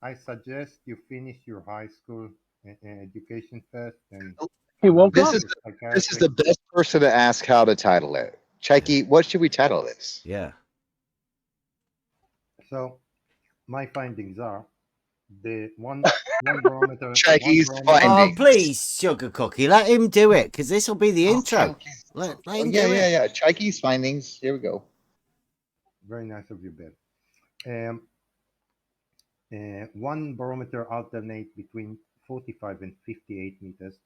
I suggest you finish your high school education first, and He go woke to This up. is the this is psychiatric. the best person to ask how to title it. Chike, what should we title this? Yeah. So my findings are the one barometer, one Chike's barometer. Oh, findings. please, Sugar Cookie, let him do it, because this will be the Oh, intro. Chike. Let Oh him yeah, do yeah, it. yeah. Chike's findings. Here we go. Very nice of you, Ben. Um, one barometer alternate between 45 and 58 meters.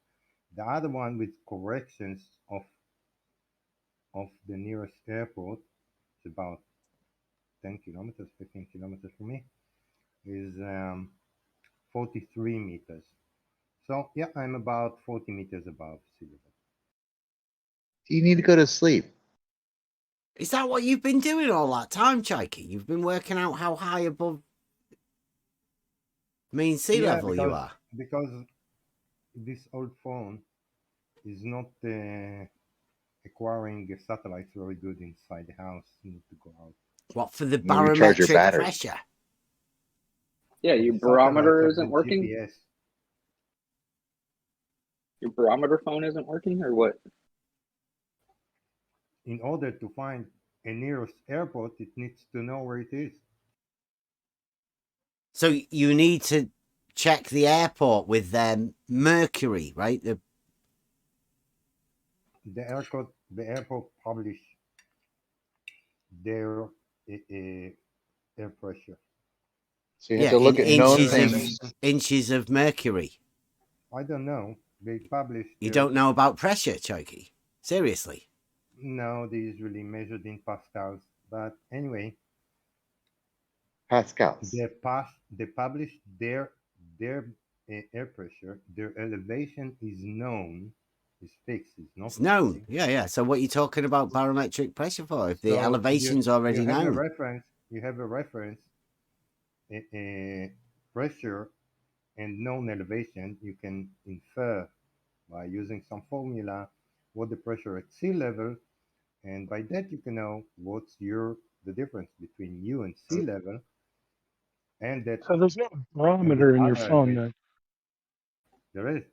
The other one with corrections of the nearest airport, it's about 10 kilometers, 15 kilometers from me, is 43 meters. So yeah, I'm about 40 meters above sea level. You need to go to sleep. Is that what you've been doing all that time, Chike? You've been working out how high above mean sea Yeah, level you are? because this old phone is not acquiring satellites very good inside the house. You need to go out. What, for the You recharge your barometric battery. pressure? Yeah, The your satellites barometer of the isn't working. GPS. Your barometer phone isn't working, or what? In order to find a nearest airport, it needs to know where it is. So you need to check the airport with their mercury, right? The airport publish their air pressure. So you have Yeah, to in look at known Weather things. inches of mercury. I don't know. They publish You their. don't know about pressure, Chokey? Seriously? No, they usually measured in pascals. But anyway, Pascals. they publish their air pressure. Their elevation is known, is fixed, is not It's known. changing. Yeah, yeah. So what are you talking about barometric pressure for if the So elevation's you already have a known? reference. You have a reference pressure and known elevation. You can infer by using some formula what the pressure at sea level, and by that you can know what's your the difference between you and sea level, and that So there's no and this barometer in your other phone elevation. then. There is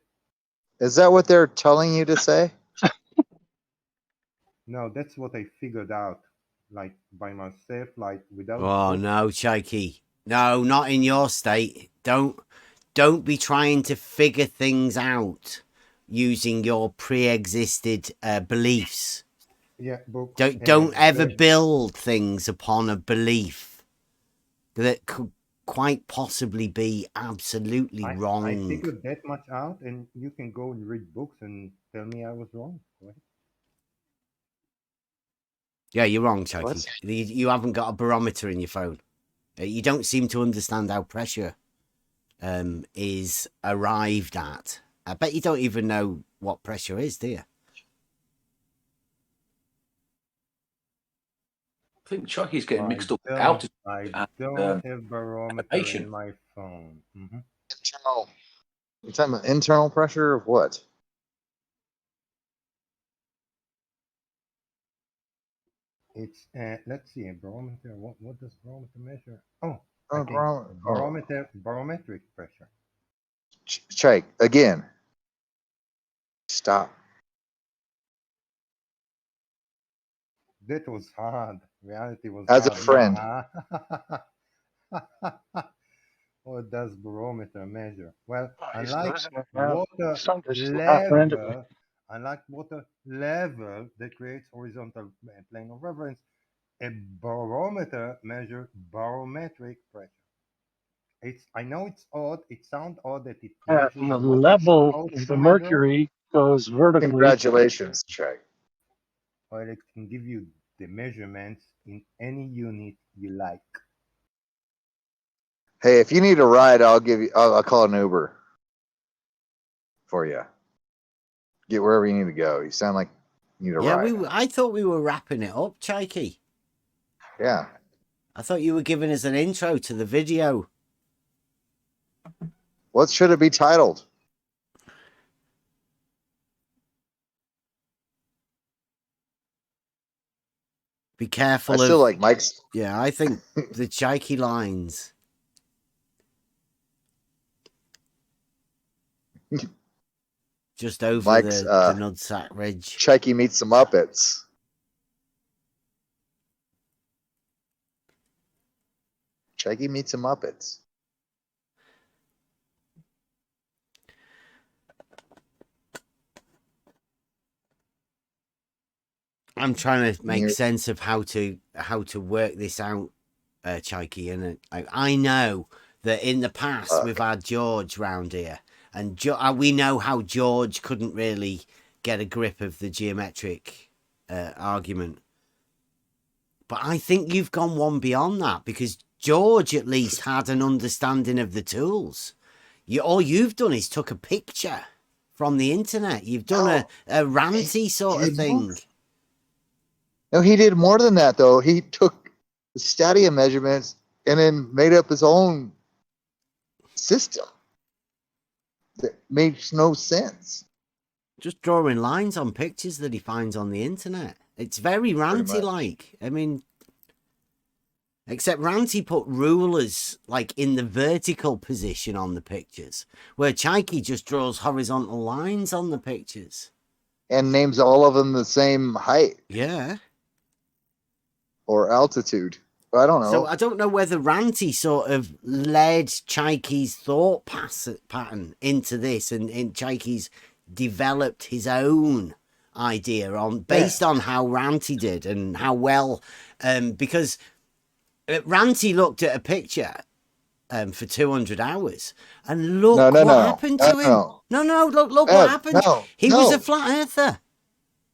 Is that what they're telling you to say? no. That's what I figured out, like by myself, like without Oh books. no, Chokey. No, not in your state. Don't be trying to figure things out using your pre-existed beliefs. Yeah, books Don't and ever build things upon a belief that could quite possibly be absolutely I wrong. figured that much out, and you can go and read books and tell me I was wrong. Go ahead. Yeah, you're wrong, Chokey. What? You haven't got a barometer in your phone. You don't seem to understand how pressure is arrived at. I bet you don't even know what pressure is, do you? I think Chucky's getting I mixed up with don't. altitude I and don't have barometer in elevation. my phone. Internal. You're talking about internal pressure of what? It's let's see a barometer. What does barometer measure? Oh, I Oh, think oh. barometric pressure. Chike, again. Stop. That was hard. Reality was As a hard. friend. What does barometer measure? Well, Oh, he's unlike losing it now. water Sunder's half randomly. level, unlike water level that creates horizontal plane of reference, a barometer measures barometric pressure. It's I know it's odd. It sounds odd that it measures And the what it's level supposed of to the measure. mercury goes vertically. Congratulations, Chike. Or it can give you the measurements in any unit you like. Hey, if you need a ride, I'll give you. I'll call an Uber for you. Get wherever you need to go. You sound like you need a Yeah, ride. I thought we were wrapping it up, Chikey. Yeah. I thought you were giving us an intro to the video. What should it be titled? Be I careful still of. like Mike's. Yeah, I think the Chikey lines. Just over Mike's, the Nudsack Ridge. Chike meets the Muppets. Chike meets the Muppets. I'm trying to make sense of how to work this out, Chike, and I know that in the past we've had George round here, and we know how George couldn't really get a grip of the geometric argument. But I think you've gone one beyond that, because George at least had an understanding of the tools. All you've done is took a picture from the internet. You've done a ranty sort of thing. No, he did more than that, though. He took the stadia measurements and then made up his own system that makes no sense. Just drawing lines on pictures that he finds on the internet. It's very ranty-like. I mean, except Ranty put rulers like in the vertical position on the pictures, where Chike just draws horizontal lines on the pictures. And names all of them the same height. Yeah. Or altitude. I don't know. So I don't know whether Ranty sort of led Chike's thought pattern into this, and Chike's developed his own idea based on how Ranty did and how well, because Ranty looked at a picture for 200 hours and look what happened to him. No, look what happened. He was a flat earther.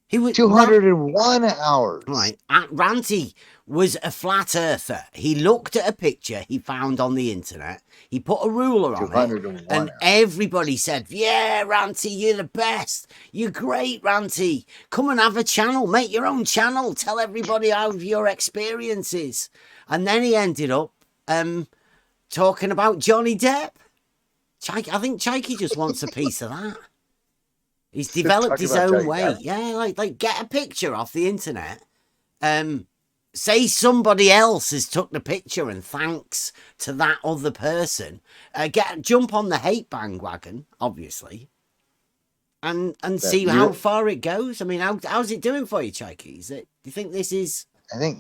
He was 201 hours. Right. Ranty was a flat earther. He looked at a picture he found on the internet. He put a ruler on it. And everybody said, yeah, Ranty, you're the best. You're great, Ranty. Come and have a channel. Make your own channel. Tell everybody how your experiences. And then he ended up talking about Johnny Depp. I think Chike just wants a piece of that. He's developed his own way. Yeah, like get a picture off the internet. Say somebody else has took the picture and thanks to that other person. Jump on the hate bandwagon, obviously, and see how far it goes. I mean, how's it doing for you, Chike? Do you think this is? I think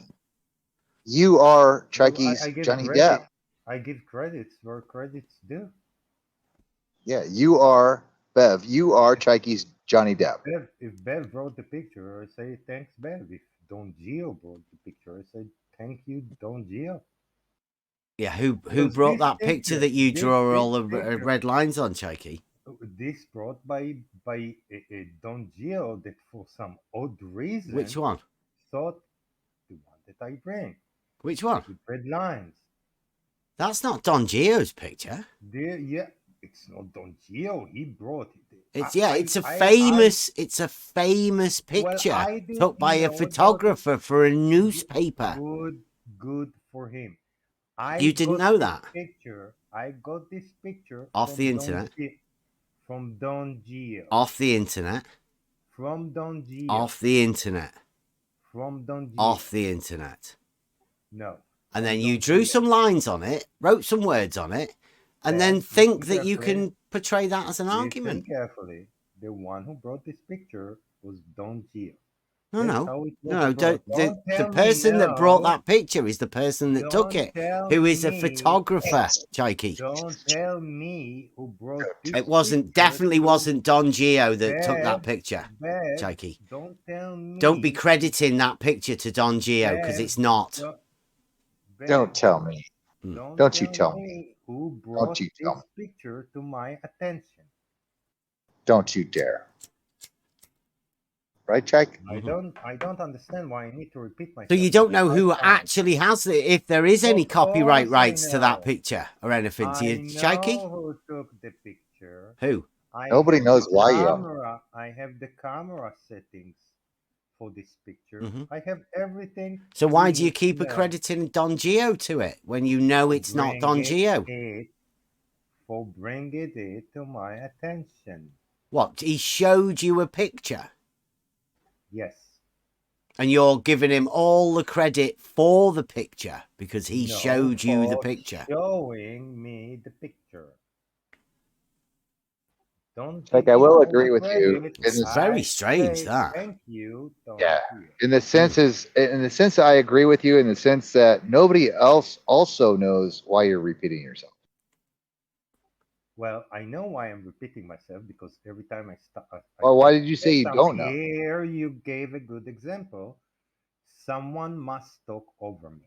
you are Chike's Johnny Depp. I give credits where credits due. Yeah, you are Bev. You are Chike's Johnny Depp. If Bev wrote the picture, I say thanks, Bev. If Don Gio brought the picture, I say thank you, Don Gio. Yeah, who brought that picture that you draw all the red lines on, Chike? This brought by Don Gio that for some odd reason. Which one? Thought the one that I bring. Which one? With red lines. That's not Don Gio's picture. Yeah, it's not Don Gio. He brought it. It's a famous picture took by a photographer for a newspaper. Good for him. You didn't know that? I got this picture off the internet. From Don Gio. Off the internet. From Don Gio. Off the internet. From Don Gio. Off the internet. No. And then you drew some lines on it, wrote some words on it, and then think that you can portray that as an argument. Listen carefully. The one who brought this picture was Don Gio. No. The person that brought that picture is the person that took it, who is a photographer, Chike. Don't tell me who brought this It definitely wasn't Don Gio that took that picture, Chike. Don't tell me. Don't be crediting that picture to Don Gio, because it's not. Don't tell me. Don't you tell me. Who brought this picture to my attention? Don't you dare. Right, Chike? I don't understand why I need to repeat myself. So you don't know who actually has it, if there is any copyright rights to that picture or anything, do you, Chike? I know who took the picture. Who? Nobody knows why you. I have the camera settings for this picture. I have everything. So why do you keep accrediting Don Gio to it when you know it's not Don Gio? For bringing it to my attention. What? He showed you a picture? Yes. And you're giving him all the credit for the picture because he showed you the picture. Showing me the picture. Don't Like give I me will all agree the with you. credit. It's very strange, Say that. thank you. Don't Yeah. you? In the sense that I agree with you, in the sense that nobody else also knows why you're repeating yourself. Well, I know why I'm repeating myself because every time Or why did you say you don't know? Here you gave a good example. Someone must talk over me.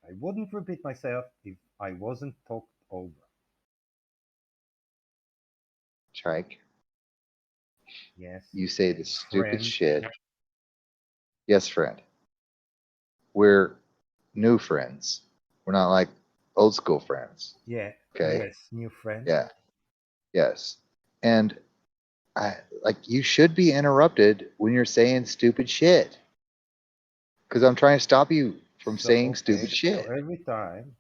I wouldn't repeat myself if I wasn't talked over. Chike, Yes, you say the stupid friend. shit. Yes, friend. We're new friends. We're not like old school friends. Yeah. Okay. Yes, new friend. Yeah. Yes. And you should be interrupted when you're saying stupid shit. Because I'm trying to stop you from saying stupid shit. So every time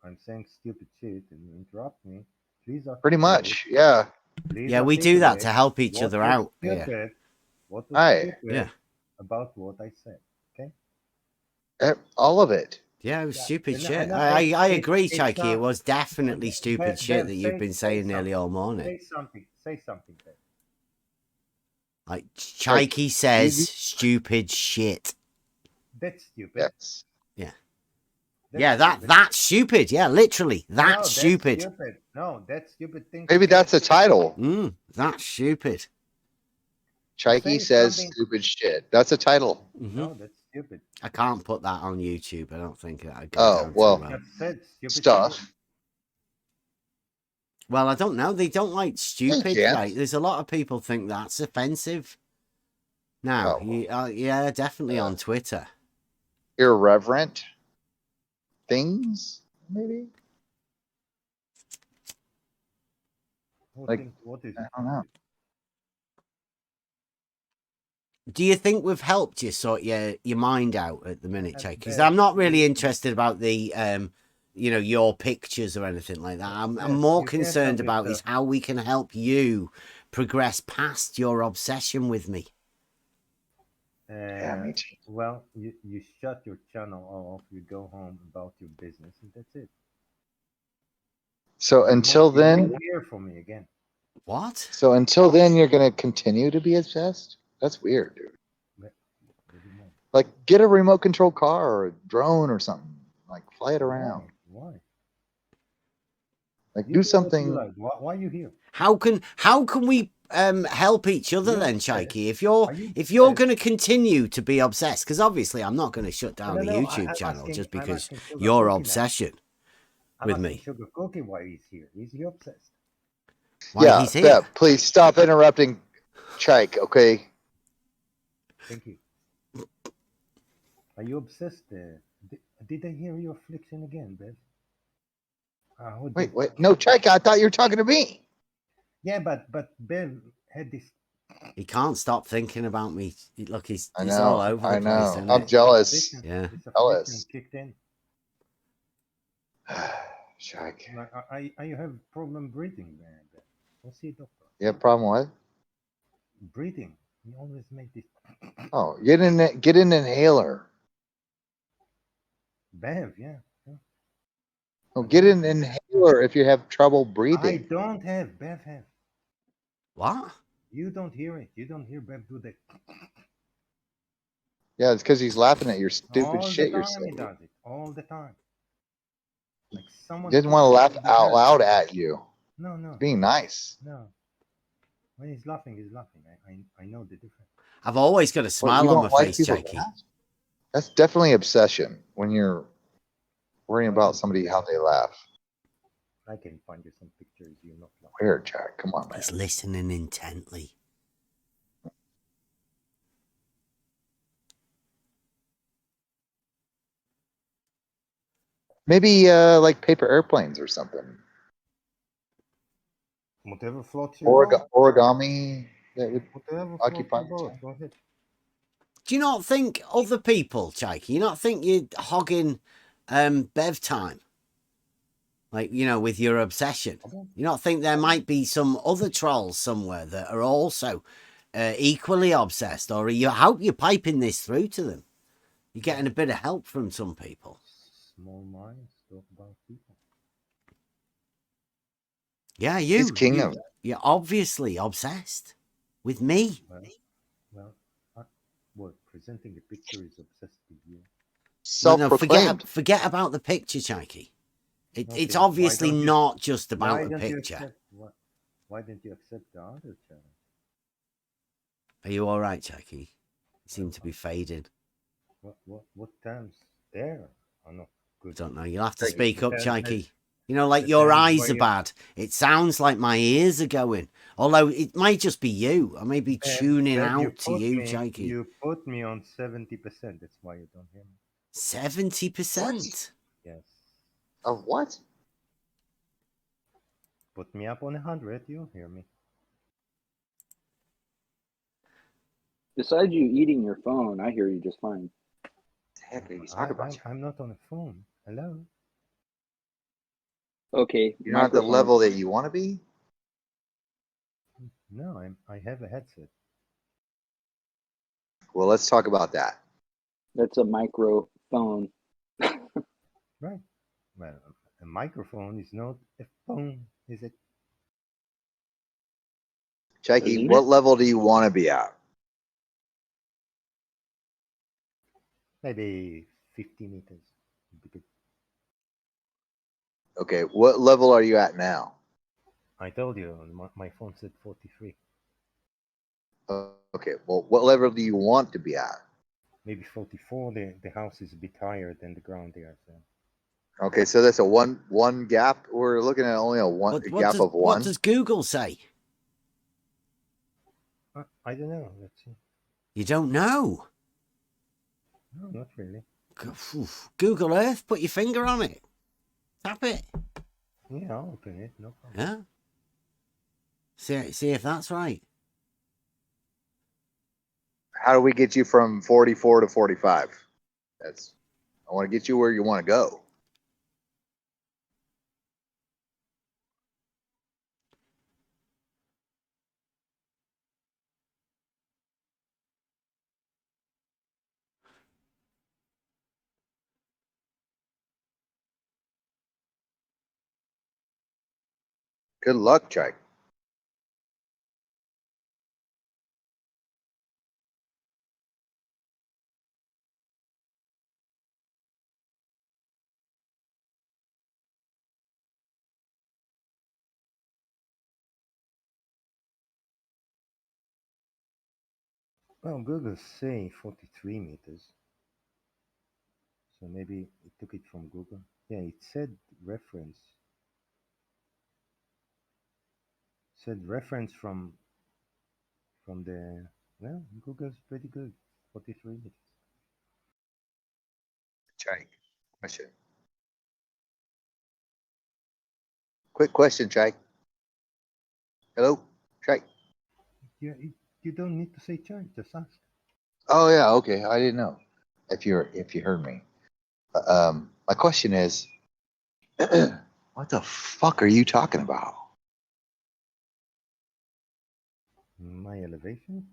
I'm saying stupid shit and you interrupt me, please Pretty much. Yeah. Yeah, we do that to help each other out. Yeah. What was Right. stupid Yeah. about what I said? Okay. All of it. Yeah, it was stupid And shit. I- I agree, it's Chikey. It not- was definitely stupid shit that you've been saying nearly all morning. Say something. Bev. Like Chikey says, stupid shit. That's stupid. Yes. Yeah. That's stupid. That's stupid. Yeah, literally, No, that's stupid. No, that's stupid thing. Maybe that's a title. That's stupid. Chikey says stupid shit. That's a title. No, that's stupid. I can't put that on YouTube. I don't think that'd go Oh, down well, too well. I've said stupid stuff. shit. Well, I don't know. They don't like stupid. can't. Like, there's a lot of people think that's offensive. Now, yeah, definitely on Twitter. Irreverent things, maybe. What is it? I don't know. Do you think we've helped you sort your mind out at the minute, Chike? Because I'm not really interested about the your pictures or anything like that. I'm more concerned about is how we can help you progress past your obsession with me. Yeah, me too. Well, you shut your channel off, you go home about your business, and that's it. So until then, you won't hear from me again. What? So until then, you're going to continue to be obsessed? That's weird, dude. Like, get a remote control car or a drone or something. Like, fly it around. Why? Like, do something. Why are you here? How can we help each other then, Chikey? If you're going to continue to be obsessed, because obviously I'm not going to shut down a YouTube channel just because your obsession with me. Sugar Cookie, why he's here? Is he obsessed? Why he's here? Yeah, please stop interrupting Chike, okay? Thank you. Are you obsessed? Did I hear your affliction again, Bev? Wait. No, Chike, I thought you were talking to me. Yeah, but Bev had this. He can't stop thinking about me. Look, he's all over the place. I know. Isn't I'm it? jealous. Yeah. Jealous. Kicked in. Chike. I have problem breathing, man. Go see a doctor. You have a problem with? Breathing. You always make this. Oh, get an inhaler. Bev, yeah. Oh, get an inhaler if you have trouble breathing. I don't have. Bev have. What? You don't hear it. You don't hear Bev do that. Yeah, it's because he's laughing at your stupid shit you're All the time saying. he does it. All the time. Like someone. He doesn't want to laugh out loud at you. No. He's being nice. No. When he's laughing, he's laughing. I know the difference. I've always got a smile on my face, Chikey. That's definitely obsession when you're worrying about somebody, how they laugh. I can find you some pictures you're not laughing. Weird, Jack. Come on, man. He's listening intently. Maybe like paper airplanes or something. Whatever floats your boat. Origami that would Whatever occupy floats your boat. Go ahead. Do you not think other people, Chikey, you not think you're hogging Bev time? Like, with your obsession. You not think there might be some other trolls somewhere that are also equally obsessed? Or I hope you're piping this through to them. You're getting a bit of help from some people. Small minds talk about people. Yeah, you. He's king of it. You're obviously obsessed with me. Well, presenting a picture is obsessed with you. No, Self-proclaimed. forget about the picture, Chike. Okay, It's obviously not just about the don't you picture. accept why don't you accept the other challenge? Are you all right, Chike? You seem to be fading. What terms there are not good? I don't know. You'll have to Chike, speak up, depends- Chike. You know, like depends your why eyes are you- bad. It sounds like my ears are going. Although it might just be you. I may be tuning out to you, Chike. You put me on 70%. That's why you don't hear me. 70%. Yes. Of what? Put me up on 100. You'll hear me. Besides you eating your phone, I hear you just fine. Heck, he's talking about you. I'm not on a phone. Hello. Okay. You're not at the microphone. level that you want to be. No, I have a headset. Well, let's talk about that. That's a microphone. Right. Well, a microphone is not a phone, is it? Chike, Isn't what it? level do you want to be at? Maybe 50 meters. Would be good. Okay, what level are you at now? I told you, my phone said 43. Okay, well, what level do you want to be at? Maybe 44. The house is a bit higher than the ground there. So. Okay, so that's a one gap. We're looking at only a gap of one. What does Google say? I don't know. Let's see. You don't know. No, not really. Google Earth, put your finger on it. Tap it. Yeah, I'll open it. No problem. Yeah. See if that's right. How do we get you from 44 to 45? I want to get you where you want to go. Good luck, Chike. Well, Google say 43 meters. So maybe it took it from Google. Yeah, it said reference. Said reference from the, well, Google's pretty good. 43 meters. Chike, question. Quick question, Chike. Hello, Chike. Yeah, you don't need to say charge. Just ask. Oh yeah, okay. I didn't know if you heard me. My question is, what the fuck are you talking about? My elevation.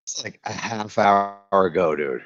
It's like a half hour ago, dude.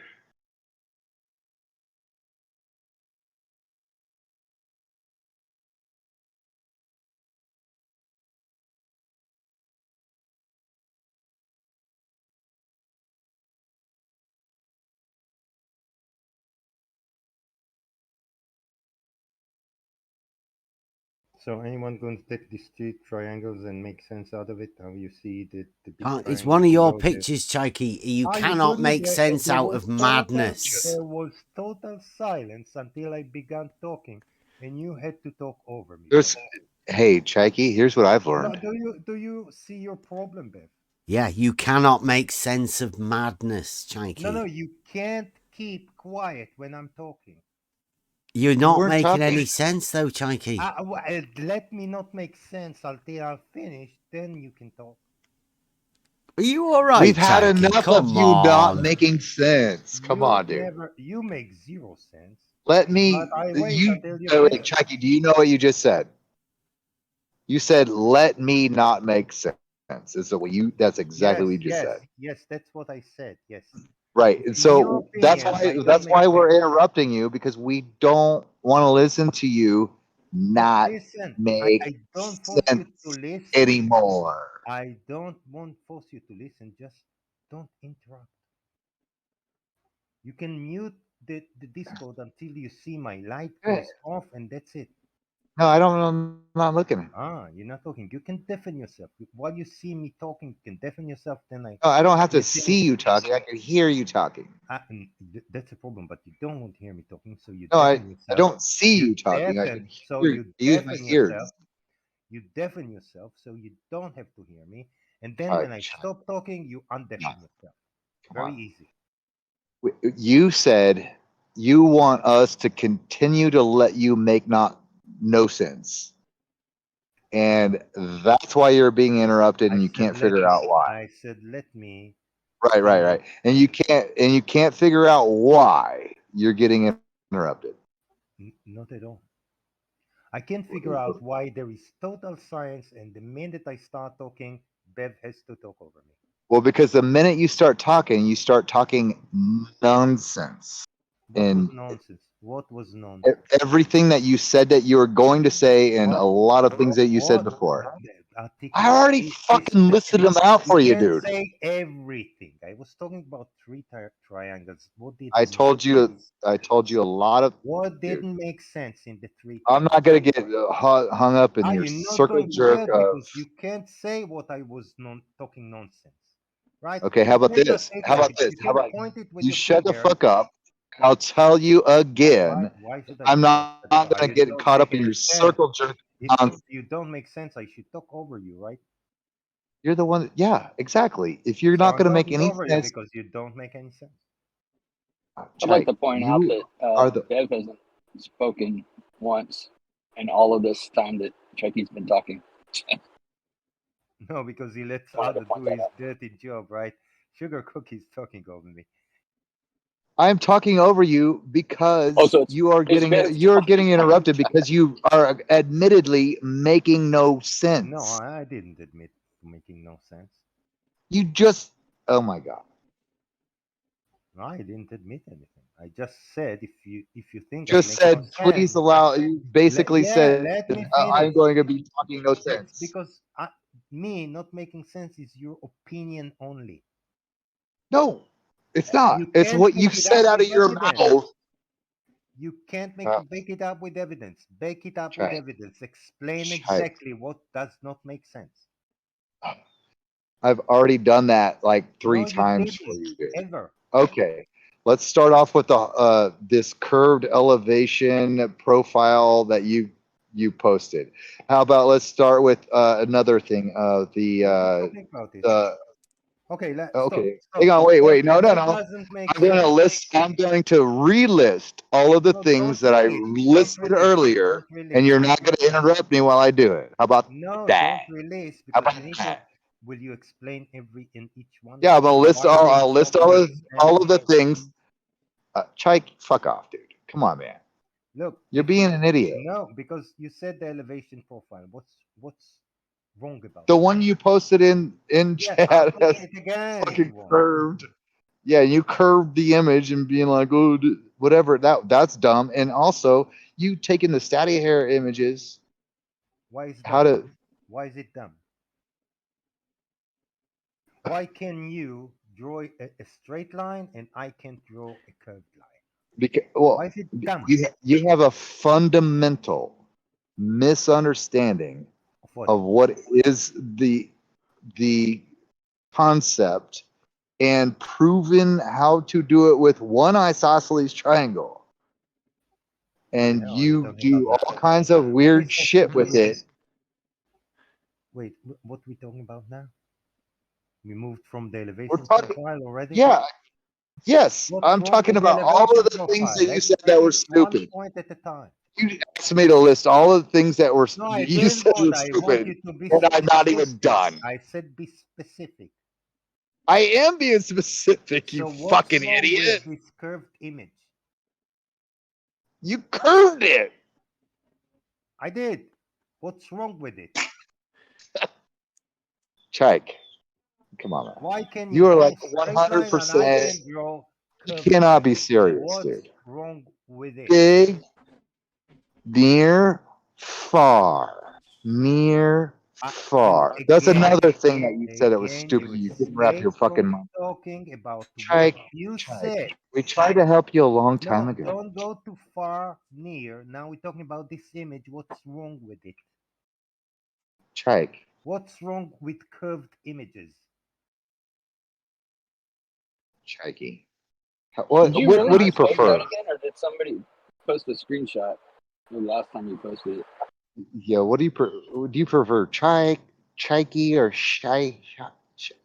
So anyone going to take these two triangles and make sense out of it? How you see the big It's triangle one of your below pictures, Chike. You Ah, cannot couldn't- make sense there out was of madness. There was total silence until I began talking, and you had to talk over me. Hey, Chike, here's what I've learned. Do you see your problem, Bev? Yeah, you cannot make sense of madness, Chike. No, you can't keep quiet when I'm talking. You're not weren't making talking. any sense, though, Chike. Let me not make sense until I've finished, then you can talk. Are you all right, We've had Chike? enough Come of you not on. making sense. Come on, dude. You make zero sense. Let me. But I wait until you Wait, finish. Chike, do you know what you just said? You said, "Let me not make sense." Is the way you? That's exactly what you just said. Yes, that's what I said. Yes. Right. And In your so that's opinion, I why don't make we're sense. interrupting you, because we don't want to listen to you But not listen, make I don't force you to sense listen. anymore. I don't want force you to listen. Just don't interrupt. You can mute the Discord until you see my light Eh, goes off, and that's it. No, I don't. I'm not looking. You're not talking. You can deafen yourself. While you see me talking, you can deafen yourself. Then No, I don't have to you think see you talking. I can hear you talking. that's a problem. But you don't want to hear me talking, so you No, deafen I yourself. don't see You you talking. I can deafen, so hear you. you I use my deafen yourself. ears. You deafen yourself, so you don't have to hear me. And then All when right, I Chike, stop talking, you no, undeafen yourself. come Very on. easy. You said you want us to continue to let you make no sense, and that's why you're being interrupted, I and you said can't let figure me. out why. I said let me Right. finish. And you can't figure out why you're getting interrupted. Not at all. I can't figure out why there is total science, and the minute I start talking, Bev has to talk over me. Well, because the minute you start talking nonsense, What was and nonsense? What was nonsense? everything that you said that you were going to say, and What? a lot of things that you said What? before. I Articulate. already Be fucking listed specific. them out You for you, can't dude. say everything. I was talking about three triangles. What I didn't make told you. sense? I told you a lot of, What dude. didn't make sense in the three I'm not triangles? gonna get hung up in your You're not circle going to jerk get, of. because you can't say what I was talking nonsense, right? Okay, how You about can just this? say How about it. this? You How can about point it with you your shut the finger. fuck up? I'll tell you again. Why should I I'm shut not up? gonna You get don't caught make up in any your sense. circle jerk. If you don't make sense, I should talk over you, right? You're the one. Yeah, exactly. If you're So not I'm gonna make talking any over you sense, because you don't make any sense. I'd like Chike, to point out you that are the. Bev hasn't spoken once in all of this time that Chucky's been talking. No, because he lets Wanted to other point do that his out. dirty job, right? Sugar Cookie's talking over me. I'm talking over you Oh, because so it's Bev you're talking getting over interrupted Chuck. because you are admittedly making no No, sense. I didn't admit to making no sense. You just. Oh my god. No, I didn't admit anything. I just said if you think I Just make no said, please sense, allow. You basically said, let me I'm finish. going to be talking no That's sense. because me not making sense is your opinion only. No, it's not. You It's can't what back you it up said out with of your evidence. mouth. You can't Uh, back it up with evidence. Back it up with Chike, evidence. Explain Chike. exactly what does not make sense. I've already done that like No, three you times for didn't you, dude. ever. Okay, let's start off with the this curved elevation profile that you posted. How about let's start with another thing? What are we talking about it? The Okay, stop, okay. Hang stop. on, wait. No, no, What no. doesn't make I'm going to sense? list. I'm going to relist all of the No, things don't that I relist. Don't listed relist. earlier, Don't and relist. you're not going to interrupt me while I do it. How about No, that? don't release How because about you need to. that? Will you explain every in each one of Yeah, I'm them? going to list Why all. they I'll list don't make all sense? of the things. Chike, fuck off, dude. Come on, man. Look, You're being an idiot. no, because you said the elevation profile. What's wrong about The that? one you posted in Yeah, I'll chat post has it again if you fucking want. curved. Yeah, you curved the image and being like, oh, whatever. That's dumb. And also, you taking the static hair images. Why is How dumb? to? Why is it dumb? Why can you draw a straight line and I can't draw a curved line? Because Why well, is it dumb? you have a fundamental misunderstanding Of what? of what is the concept and proven how to do it with one isosceles triangle, What the and hell are we you talking about do now? all kinds of Give me weird some. shit with it. Wait, what we talking about now? We moved from the We're elevation talking, profile already. yeah, yes, What's I'm wrong talking with the about all of elevation the things profile? that you Let's said take that were it one stupid. point at a time. You asked me to list all of the things that were No, I you didn't said want. were I want stupid, you to be and I'm not specific. even done. I said be specific. I am being specific, you So what's fucking wrong with idiot. this curved image? You curved it. I did. What's wrong with it? Chike, come on, man. Why can You are draw like straight line and I 100%. can draw You curved cannot be line? serious, What's dude. wrong with it? Big, near, far, near, far. That's another thing that you said that was stupid. You You didn't wrap your escape fucking from mind. talking about what Chike, you Chike. said. We tried to help you a long time No, ago. don't go too far near. Now we're talking about this image. What's wrong with it? Chike. What's wrong with curved images? Chikey. What Did you really do you just post prefer? that again, or did somebody post a screenshot the last time you posted it? Yeah, what do you prefer? Chikey or shy?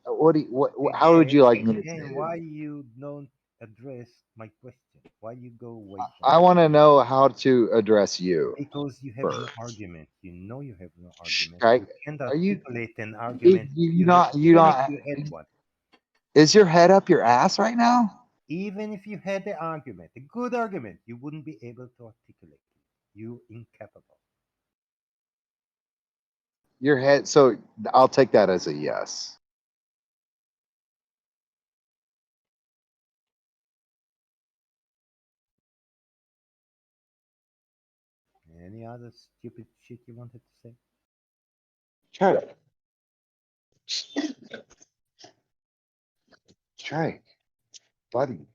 What do you, what how would you like me to say Again, it? why you don't address my question? Why you go away from I it? want to know how to address you Because you have no first. argument. You know you have no argument. Chike, You can't are you articulate an argument. you not you Even if not? you had one. Is your head up your ass right now? Even if you had the argument, a good argument, you wouldn't be able to articulate it. You incapable. Your head. So I'll take that as a yes. Any other stupid shit you wanted to say? Chike. Chike, buddy.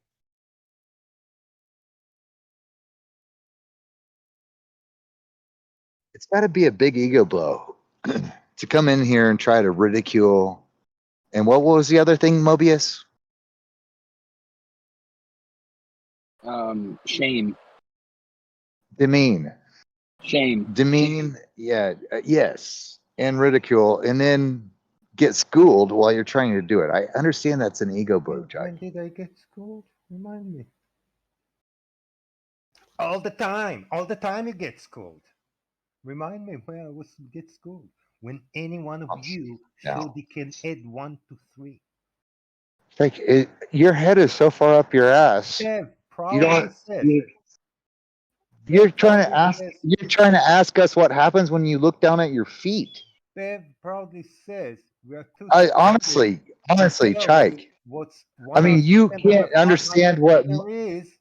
It's got to be a big ego blow to come in here and try to ridicule. And what was the other thing, Mobius? Shame. Demean. Shame. Yeah, yes. And ridicule. And then get schooled while you're trying to do it. I understand that's an ego blow, When Chike. did I get schooled? Remind me. All the time. All the time you get schooled. Remind me where I was get schooled. When any one of I'm you now. showed they can add 1 to 3. Like your head is so far up your ass. Dev You proudly don't. says. You're Dev trying to proudly ask. says. You're trying to ask us what happens when you look down at your feet. Dev proudly says we are too I stupid honestly, to tell you Chike. what's I 1 mean, half you second of a can't understand what dictionary is.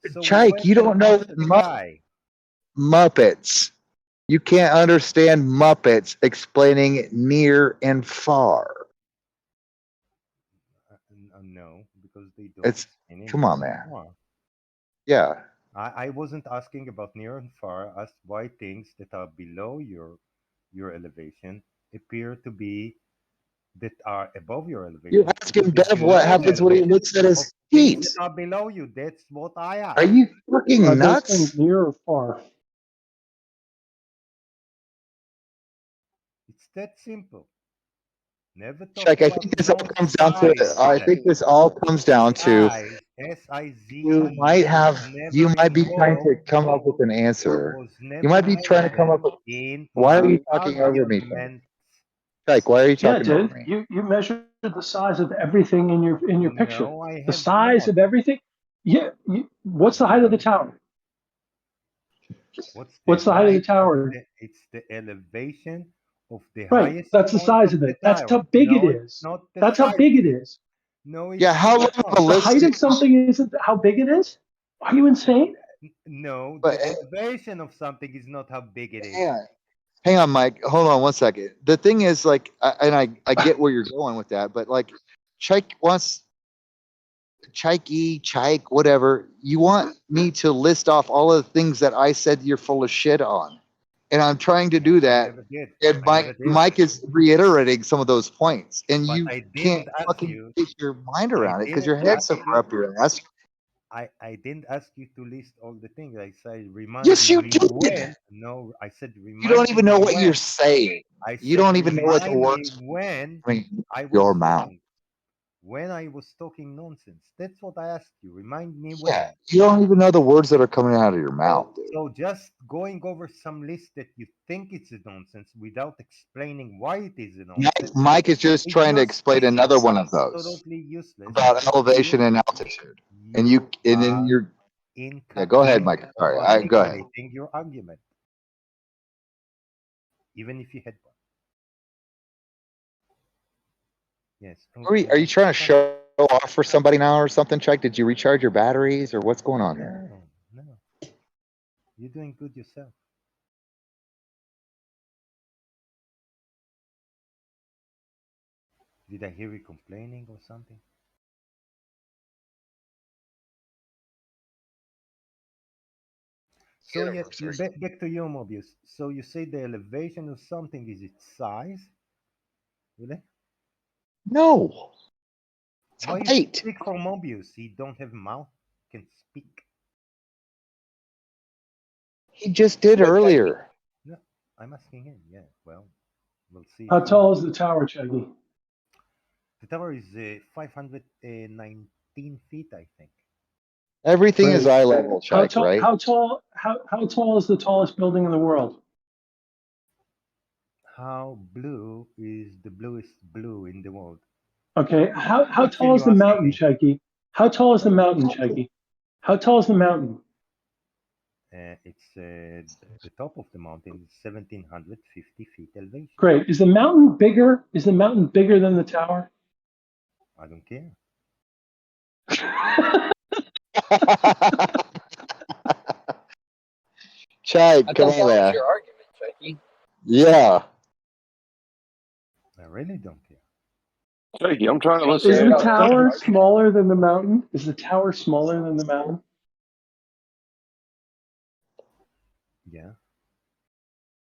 So we Chike. went You and don't know asked the guy. Muppets. You can't understand Muppets explaining near and far. No, because they don't It's explain it come near on, and man. far. Yeah, I wasn't asking about near and far. I asked why things that are below your elevation appear to be that are above your you're elevation to asking be Bev what below the happens when he elevation looks at of his things feet. that are below you. That's what I Are asked. you fucking Are those things nuts? near or far? It's that simple. Never talk Chike, I about think this all no comes down to. size. I think this all comes down to Size, you SIZE, might have. was You never might be trying to invoked. come up with an answer. Was You never might be trying to come up mentioned with. in Why are my you talking over me, Chike? argument. Chike, why are you Yeah, talking over dude. me? You measured the size of everything in your picture. No, I The have size not. of everything. Yeah. What's the height of the tower? What's the What's the height of the height of tower? it's the elevation of the Right. highest That's the point size of of the it. That's tower. how big it No, it's is. not the That's how size big of it it. is. No, Yeah, it's how long of a not. The list? height of something isn't how big it is. Are you insane? No, But the elevation of something is not how big it is. hang on, Mike. Hold on one second. The thing is, like, I get where you're going with that, but like, Chike wants Chike, whatever. You want me to list off all of the things that I said you're full of shit on, and I'm trying to do I that. never did. And I never did. Mike is reiterating some of those points, and But you I can't didn't ask fucking you. get your mind I around it because didn't your head's ask so you. far up your ass. I didn't ask you to list all the things. I said remind Yes, you me did. when. No, I said You don't remind even me know what you're when. saying. I You said don't even know what the remind me words when coming I was your mouth. wrong. When I was talking nonsense. That's what I asked you. Remind me Yeah, when. you don't even know the words that are coming out of your mouth, dude. So just going over some list that you think it's a nonsense without explaining why it is a nonsense Mike is just is trying to explain another one of those absolutely useless about because elevation and altitude. And then are you're yeah. Go ahead, incapable Mike. of Sorry, go ahead. articulating your argument, even if you had one. Yes. Are you trying to show off for somebody now or something, Chike? Did you recharge your batteries or what's going on here? No, no. You're doing good yourself. Did I hear you complaining or something? So Yeah, yeah, I'm sorry. back to you, Mobius. So you say the elevation of something is its size, really? No, it's Why you height. speak for Mobius? He don't have mouth, can speak. He just did earlier. No, I'm asking him. Yeah, well, we'll see. How tall is the tower, Chuggy? The tower is 519 feet, I think. Everything is Right. eye level, How Chike, tall? right? How tall is the tallest building in the world? How blue is the bluest blue in the world? Okay. How Question tall is you the asking mountain, me? Chuggy? How tall is the mountain, Chuggy? How tall is the mountain? It's the top of the mountain is 1,750 feet elevation. Great. Is the mountain bigger? Is the mountain bigger than the tower? I don't care. Chike, I come thought on, that was man. your argument, Chucky. Yeah. I really don't care. Thank you. I'm trying to You don't listen Is care the in. about Chucky's tower argument? smaller than the mountain? Is the tower smaller than the mountain? Yeah.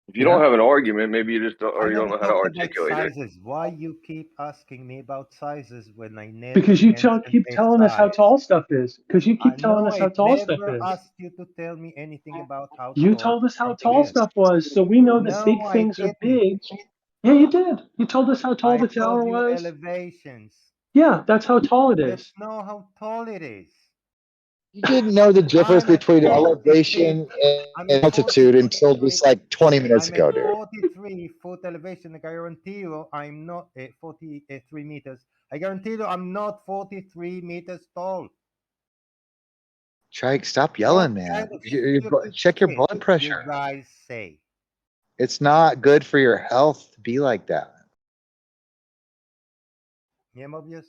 If you don't have an argument, maybe you just don't, I or you don't never know how to talked about articulate it. sizes. Why you keep asking me about sizes when I never Because you mentioned keep a telling us how size? tall stuff is. Because you I keep telling know us how I tall stuff never is. asked you to tell me anything about how You tall told us how something tall is. stuff was, so we know that No, big I things are didn't. big. Yeah, you did. You told us how tall I the told tower you was. elevations. Yeah, that's how tall it That's is. not how tall it is. You didn't know the difference I'm at between 40 feet. elevation I'm and at altitude until 43. just like 20 minutes I'm at ago, dude. 43-foot elevation. I guarantee you, I'm not 43 meters. I guarantee you, I'm not 43 meters tall. Chike, stop What yelling, man. kind of stupid Check your shit blood you pressure. guys say? It's not good for your health to be like that. Yeah, Mobius?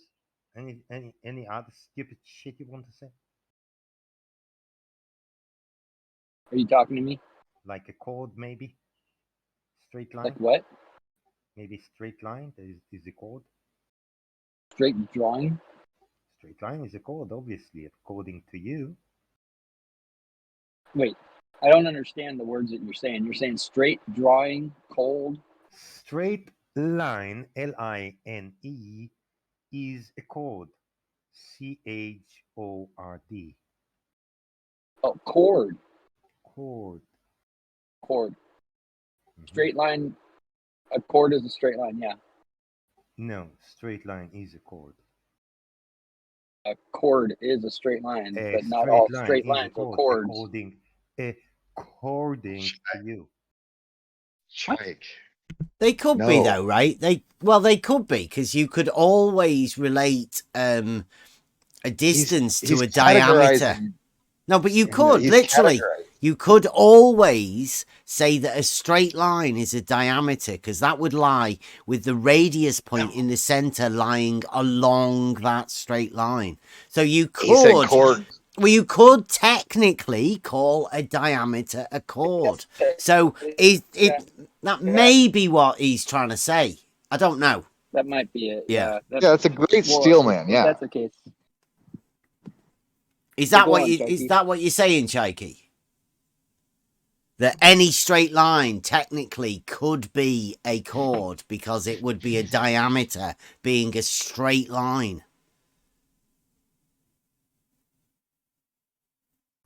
Any other stupid shit you want to say? Are you talking to me? Like a chord, maybe? Straight line? Like what? Maybe straight line is a chord? Straight drawing? Straight line is a chord, obviously, according to you. Wait, I don't understand the words that you're saying. You're saying straight drawing, cold. Straight line, Line, is a chord. Chord. Oh, chord. Chord. Chord. Mhm. Straight line. A chord is a straight line. Yeah. No, straight line is a chord. A chord is a straight line, A but not straight all line straight is a lines are chord chords. according to you. Chike. They could be No. though, right? They could be because you could always relate a distance to He's a diameter. categorizing. No, but you No, could he's literally. categorizing. You could always say that a straight line is a diameter because that would lie with the radius point in the center lying along that straight line. So you He said could, chord. well, you could technically call a diameter a chord. So is it that may be what he's trying to say? I don't know. That might be it. Yeah. Yeah. That, Yeah, it's a great well, steel man. if Yeah. that's the case. Is Well, that go what on, you is Chucky. that what you're saying, Chike? That any straight line technically could be a chord because it would be a diameter being a straight line.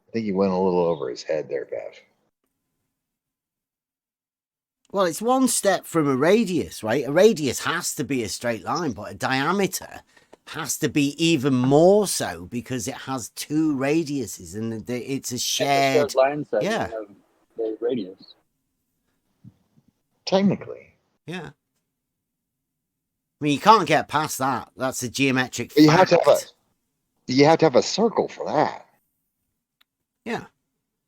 I think he went a little over his head there, Bev. Well, it's one step from a radius, right? A radius has to be a straight line, but a diameter has to be even more so because it has two radiuses and it's a It's a shared. shared line segment Yeah. of the radius. Technically. Yeah. I mean, you can't get past that. That's a geometric But fact. you have to have a circle for that. Yeah.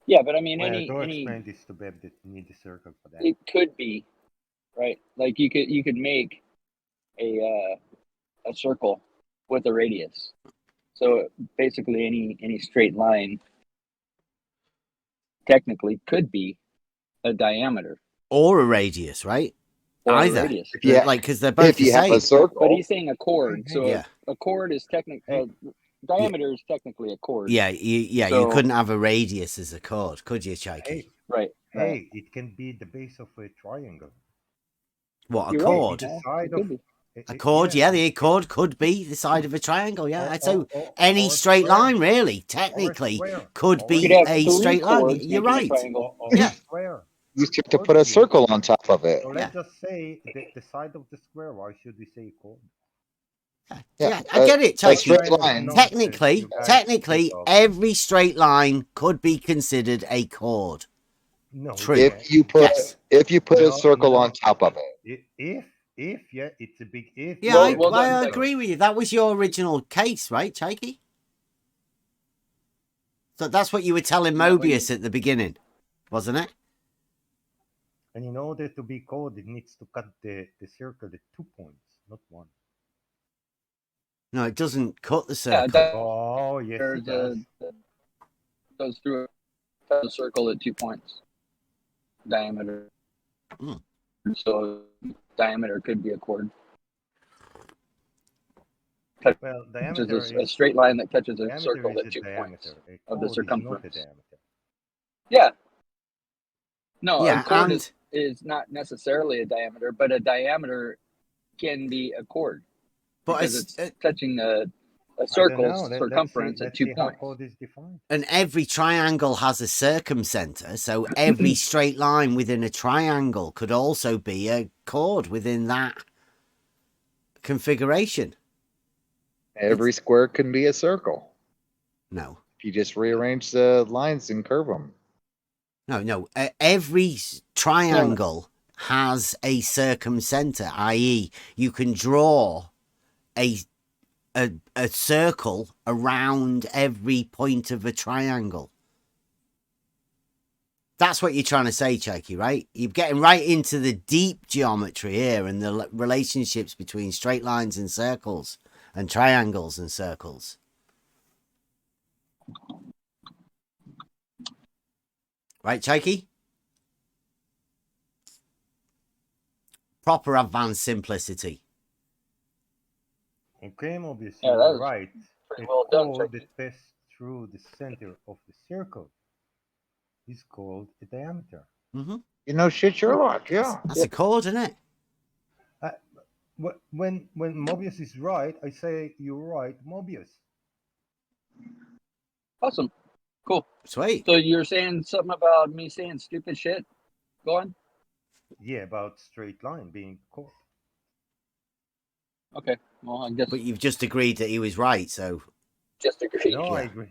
Yeah, but I mean, Well, any go explain this to Beb that you need a circle for that. it could be right. Like you could make a a circle with a radius. So basically, any straight line technically could be a diameter or a radius, right? or Either. a radius. Yeah. Like, because they're both If the you have same. a circle, But he's saying a chord. So Yeah. a chord is technically diameter is technically a chord. Yeah, you So- couldn't have a radius as a chord, could you, Chike? Hey, Right. hey, it can be the base of a triangle. What, a You're right. chord? The Yeah, side it could of be. A chord, yeah, the chord could be the side of a triangle, yeah. So any or straight square, line, really, or a technically, square, could or You could be have a 3 straight line. chords You're making a right. triangle. or Yeah. a square. you have to put a circle on top of it. So Yeah. let's just say the side of the square. Why should we say chord? Yeah, I get it, A Chike. straight Kind of line. nonsense Technically, you guys think of. every straight line could be considered a chord. No, True. yeah. If you put Yes. a circle no. on top of it. If yeah, it's a big if. Yeah, Well I done, agree with you. That was your original case, right, Chike? So that's what you were telling Mobius at the beginning, wasn't it? And in order to be chord, it needs to cut the circle at 2 points, not 1. No, it doesn't cut the Yeah, circle. that Oh, yes, it does. goes through a circle at 2 points diameter. Hmm. So diameter could be a chord. Well, Which diameter is is a straight line that touches a diameter circle is at a 2 points diameter. A of the chord is not a circumference. diameter. Yeah. No, Yeah, a chord and is not necessarily a diameter, but a diameter can be a chord but because it's touching a circle's circumference at Let's 2 see how points. chord is defined. and every triangle has a circumcenter, so every straight line within a triangle could also be a chord within that configuration. Every square can be a circle. No. If you just rearrange the lines and curve them. No. Every triangle has a circumcenter, i.e., you can draw a circle around every point of a triangle. That's what you're trying to say, Chike, right? You're getting right into the deep geometry here and the relationships between straight lines and circles and triangles and circles. Right, Chike? Proper advanced simplicity. Okay, Mobius, Yeah, you're that was right. pretty A well done, chord Chike. that passes through the center of the circle is called a diameter. Mm-hmm. You know shit, Sherlock. Yeah. That's a chord, isn't it? When Mobius is right, I say you're right, Mobius. Awesome. Cool. Sweet. So you're saying something about me saying stupid shit? Go on. Yeah, about straight line being chord. Okay. Well, I guess But you've just agreed that he was right, so just agree. No, I Yeah. agree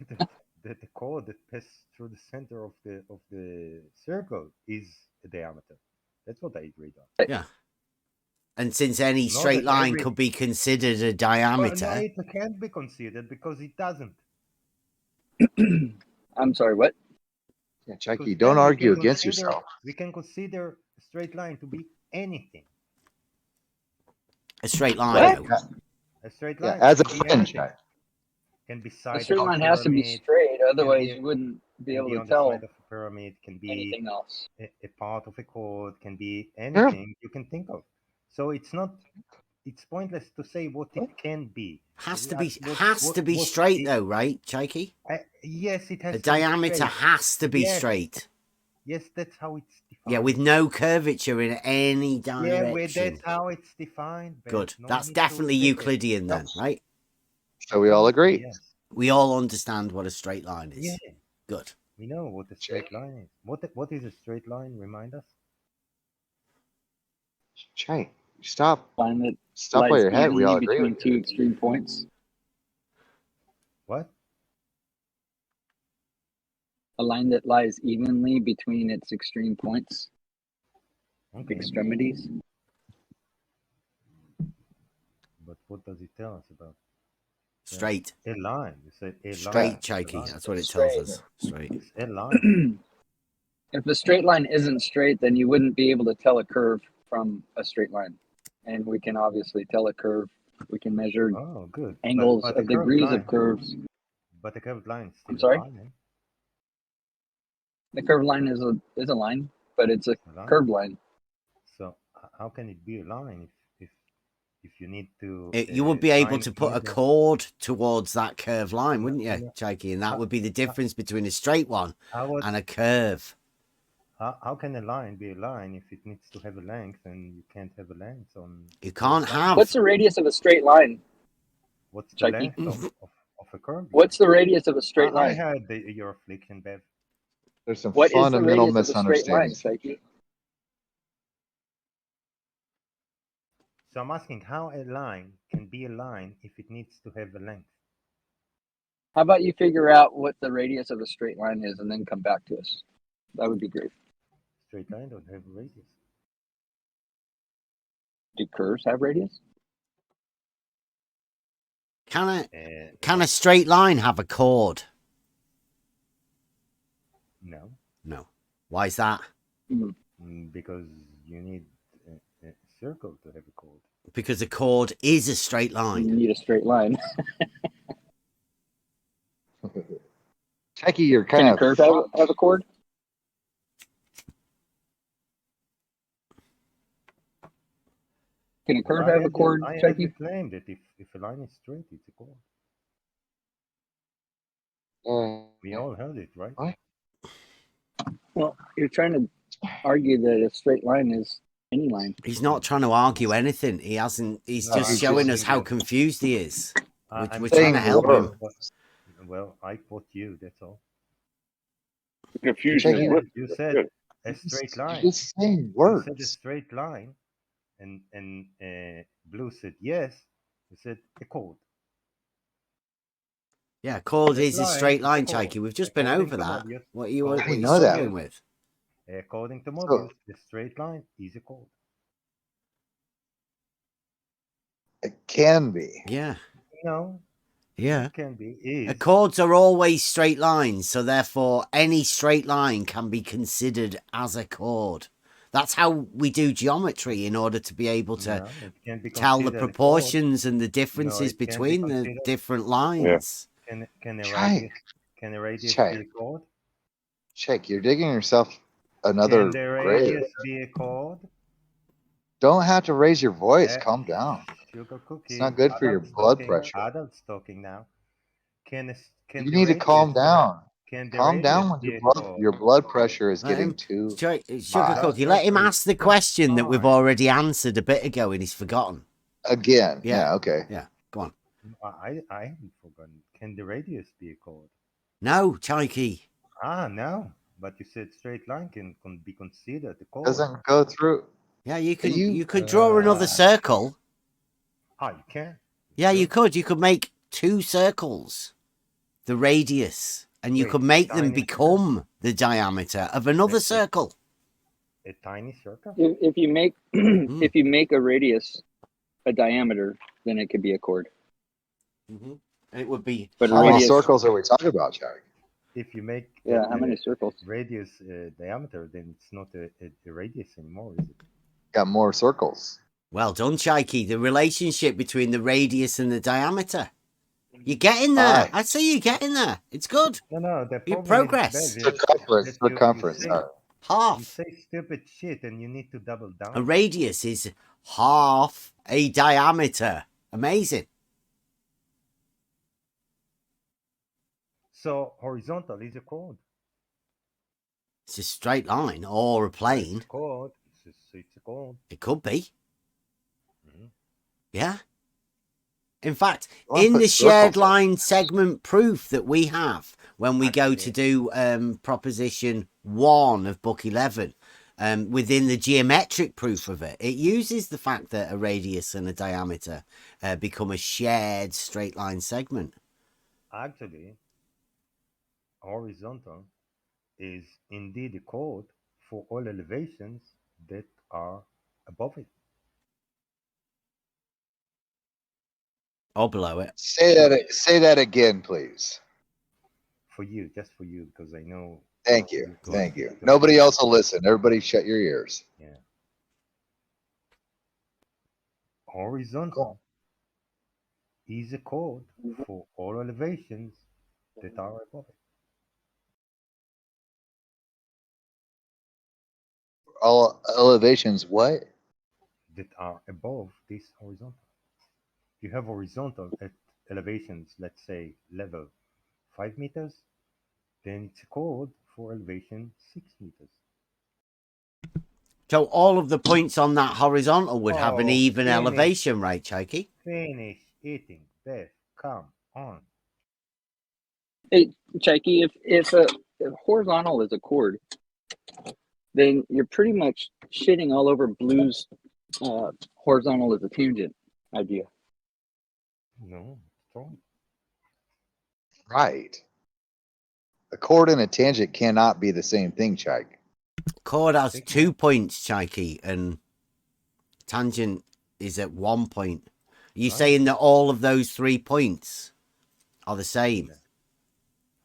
that the chord that passes through the center of the circle is a diameter. That's what I agreed on. yeah. And since any Not straight that line every- could be considered a Well, diameter, no, it can't be considered because it doesn't. I'm sorry, what? Yeah, Because Chike, then don't we argue can against consider- yourself. We can consider a straight line to be anything. a straight line, What? though. A straight Yeah, line as a can be friend, anything. Chike. Can be The side straight of a line has to be pyramid, straight, otherwise be- you wouldn't be can able be to on the tell side of a pyramid, can be anything else. a part of a chord, can be anything you can think of. So it's pointless to say what it can be. Has to be What straight, it- though, right, Chike? Yes, it has A to be diameter straight. has to be Yes. straight. Yes, that's how it's defined. Yeah, with no curvature in any Yeah, direction. that's how it's defined. Ben. Good. No That's need to definitely say it. Euclidean then, right? So we all agree. Yes. We all understand what a straight line is. Yeah, Good. we know what a straight line is. What is a straight line? Remind us. Chike, stop. Line that Stop while lies you're ahead. We all evenly agree between with you. two extreme points. What? A line that lies evenly between its extreme points, Okay. extremities. But what does it tell us about Straight. a line? You said a Straight, line. Chike. A line. That's what it Straight. tells us. Straight. It's a line. If a straight line isn't straight, then you wouldn't be able to tell a curve from a straight line. And we can obviously tell a curve We can measure Oh, good. angles but of the curved degrees line, of curves. But the curved line is still I'm sorry? a line, eh? The curved line is a line, but it's a line. curved line. So how can it be a line if you need to? You would be able find to put a either- chord towards that curved line, wouldn't you, Yeah. Chike? And that would be the difference between a straight one and a curve. How can a line be a line if it needs to have a length and you can't have a length on? You can't line? have. What's the radius of a straight line? What's the Chike? length of a curve? What's the radius of a straight I line? had your affliction, Bev. There's some What is the fundamental radius of a straight line, misunderstandings. Chike? So I'm asking how a line can be a line if it needs to have a length. How about you figure out what the radius of a straight line is and then come back to us? That would be great. Straight line don't have a radius. Do curves have radius? Can a straight line have a chord? No. No. Why is that? Because you need a circle to have a chord. Because a chord is a straight line. You need a straight line. Chike, you're Can kind a of curve have a chord? Can a curve have a chord, I had the Chike? claim that if a line is straight, it's a chord. We all heard it, right? What? Well, you're trying to argue that a straight line is any line. He's not trying to argue anything. He hasn't. He's No, just I'm showing us saying how that- confused he is. I'm We're trying to saying help him. Well, I quote you. That's all. The confusion is Chike, with You That's said good. a straight You're line. just saying You said a words. straight line, and Blue said yes. You said a chord. Yeah, chord is a straight line, is a chord. Chike. We've just been According over to that. Mobius- What you I what you know that. struggling with? According to So- Mobius, the straight line is a chord. It can be. Yeah, No, yeah. it can be. Is Chords are always straight lines, so therefore any straight line can be considered as a chord. That's how we do geometry in order to be able to no, it can be tell the considered a chord. proportions and the differences it can be between the considered- different lines. Can a Chike. radius Chike. be a chord? Chike, you're digging yourself another Can the grave. radius be a chord? Don't have to raise your voice. Calm down. Sugar cookie. It's not good for your Adults blood talking, pressure. Adults talking now. Can You the need to calm radius- down. Can the Calm down radius when be a chord? your blood pressure is Let getting him- too Sugar high. Cookie, let him ask the question that we've Fine. already answered a bit ago and he's forgotten. Again. Yeah. Yeah, okay. Yeah, go on. I haven't forgotten. Can the radius be a chord? No, Chike. No. But you said straight line can be considered a chord. Doesn't go through. Yeah, you You- could draw another circle. You can. Yeah, you Sure. could. You could make two circles, the radius, and you Wait, could make a them tiny become the diameter of another Wait. circle. A tiny circle? If you make if you make a radius a diameter, then it could be a chord. And it would be But How many radius- circles are we talking about, Chike? If you make How many circles? radius diameter, then it's not a radius anymore, is it? Got more circles. Well done, Chike. The relationship between the radius and the diameter. You're getting there. I see you getting there. It's good. No, the You problem progress. is Circumference. that Circumference. You All right. Half. say stupid shit and you need to double down. A radius is half a diameter. Amazing. So horizontal is a chord. It's a straight line or a plane. It's a chord. It's a chord. It could be. Mhm. Yeah. In fact, I wanna in put the shared circles in. line segment proof that we have when we go to Actually- do proposition 1 of book 11, within the geometric proof of it, it uses the fact that a radius and a diameter become a shared straight line segment. Actually, horizontal is indeed a chord for all elevations that are above it. Or below it. Say that again, please. For you, just for you, because I know. Thank you. Good. Thank you. Good. Nobody else will listen. Everybody shut your ears. Yeah. Horizontal is a code for all elevations that are above it. All elevations, what? That are above this horizontal. You have horizontal at elevations, let's say level 5 meters, then it's a code for elevation 6 meters. So all of the points on that horizontal would have an Oh, even finish. elevation, right, Chike? Finish eating, Beth. Come on. Hey, Chike, if a horizontal is a chord, then you're pretty much shitting all over Blue's horizontal is a tangent idea. No, it's wrong. Right. A chord and a tangent cannot be the same thing, Chike. Chord has Take 2 that. points, Chike, and tangent is at 1 point. Are you Right. saying that all of those 3 points are the same?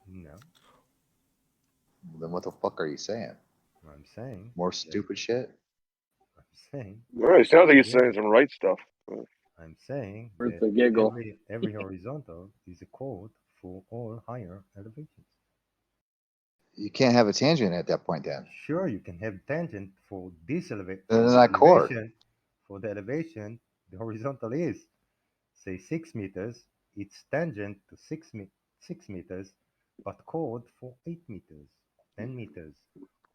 No. Then what the fuck are you saying? I'm saying. More stupid shit? I'm saying. All right, sounds like he's Yeah. saying some right stuff. I'm saying Where's that the giggle? every horizontal is a code for all higher elevations. You can't have a tangent at that point then. Sure, you can have tangent for this Then it's not chord. elevation. For the elevation, the horizontal is, say, 6 meters. It's tangent to 6 meters, but chord for 8 meters, 10 meters,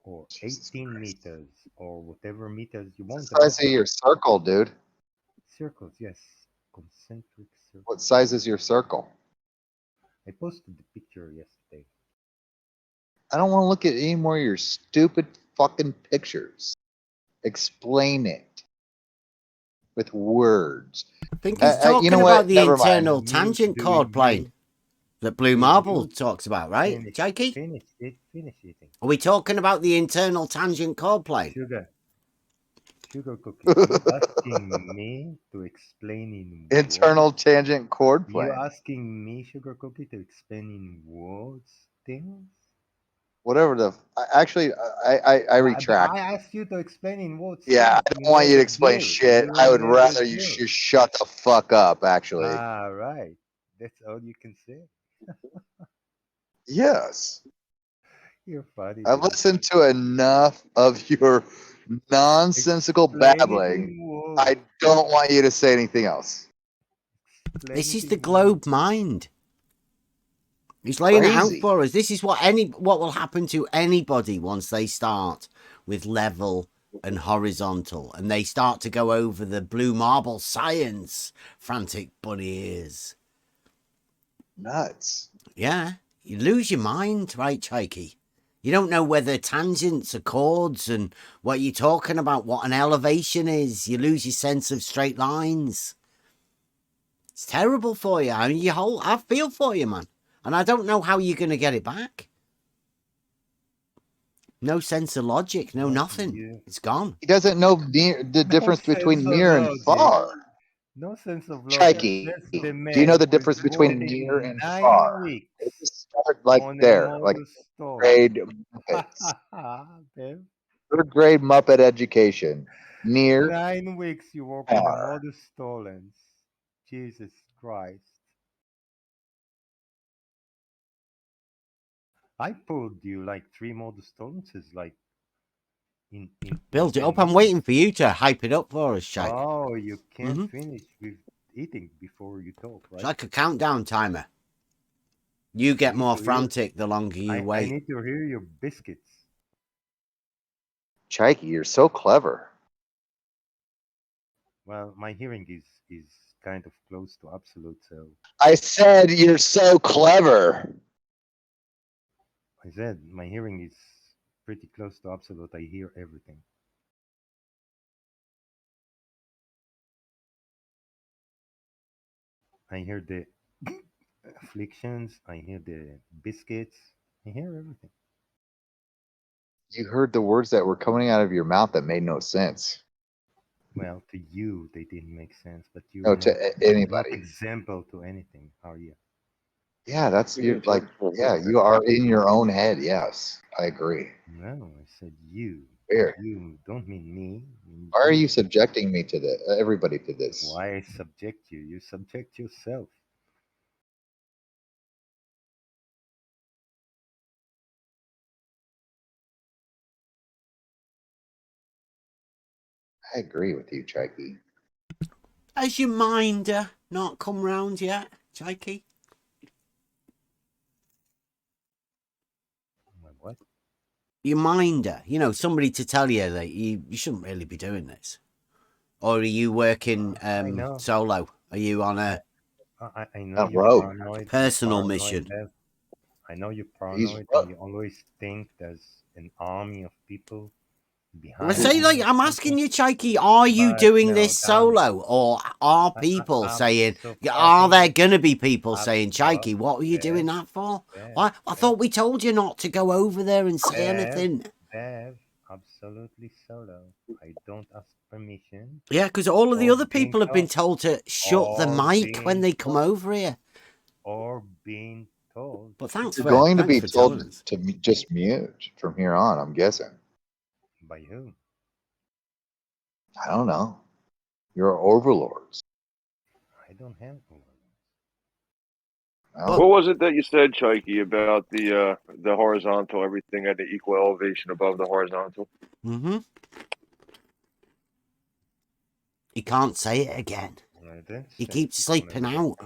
or Jesus 18 Christ. meters, or whatever meters you want. What's the size of your circle, dude? Circles, yes. Concentric circles. What size is your circle? I posted the picture yesterday. I don't want to look at any more of your stupid fucking pictures. Explain it with words. I think he's talking You know about what? the Never mind. internal tangent chord plane that Blue do Marble you talks about, right, Chike? Finish eating. Are we talking about the internal tangent chord plane? Sugar cookie. You asking me to explain in words? Internal tangent chord You plane. asking me, sugar cookie, to explain in words things? Whatever the. Actually, I retract. I asked you to explain in words. Yeah, I Things. don't want you to never explain do. shit. You I would never rather you do. just shut the fuck up, actually. Ah, right. That's all you can say. Yes. You're funny. I've Dude. listened to enough of your nonsensical Explain it babbling. in words. I don't want you to say anything else. Explain This it is in the words. globe mind. He's laying it out Crazy. for us. This is what will happen to anybody once they start with level and horizontal, and they start to go over the Blue Marble science. Frantic bunny ears. Nuts. Yeah, you lose your mind, right, Chikey? You don't know whether tangents are chords and what you're talking about, what an elevation is. You lose your sense of straight lines. It's terrible for you. I mean, I feel for you, man. And I don't know how you're going to get it back. No sense of logic, no Well, nothing. It's gone. He doesn't know the difference between near and far. No sense of logic. Chikey, That's the do you know man the who is difference between near working and 9 far? weeks It just start like on a there, like model stone. grade Muppets. Babe. Third grade Muppet education. Near, 9 weeks you work on a far. model stolen. Jesus Christ. I pulled you like 3 model stones like in Build it 10 up. I'm minutes. waiting for you to hype it up for us, Shike. Oh, you can't finish with eating before you talk, It's right? like a countdown timer. You get need more to hear- frantic the longer you I wait. need to hear your biscuits. Chikey, you're so clever. Well, my hearing is kind of close to absolute, so I said you're so clever. I said my hearing is pretty close to absolute. I hear everything. I hear the afflictions. I hear the biscuits. I hear everything. You heard the words that were coming out of your mouth that made no sense. Well, to you they didn't make sense, but No, you're to not anybody. example to anything, are you? Yeah, that's you're like, yeah, you are in your own head. Yes, I agree. No, I said you. Weird. You don't mean me. Why are you subjecting me to this? Everybody to this? Why I subject you? You subject yourself. I agree with you, Chike. Has your minder not come round yet, Chike? What? Your minder, you know, somebody to tell you that you shouldn't really be doing this. Or are you working solo? Are you on a I know you're road. paranoid. Personal You're paranoid, mission. Bev. I know you're He's paranoid and you always think there's an army of people I behind say, you like, or I'm asking something. you, Chike, are you But doing no, this solo? Or are people I'm saying, so are there fucking going to be people saying, Bob, Chike, what were you doing Bev, that for? Bev, Why? I thought we told you not to go over there and say anything. Bev, absolutely solo. I don't ask permission Yeah, because all of the or other being people have been told, told to shut the mic when they come over here. or being told. But thanks You're for going to be telling told us. to just mute from here on. I'm guessing. By who? I don't know. You're overlords. I don't have one. Well, What was it that you said, Chike, about the horizontal, everything at the equal elevation above the horizontal? Mm-hmm. He can't say it again. He keeps sleeping out.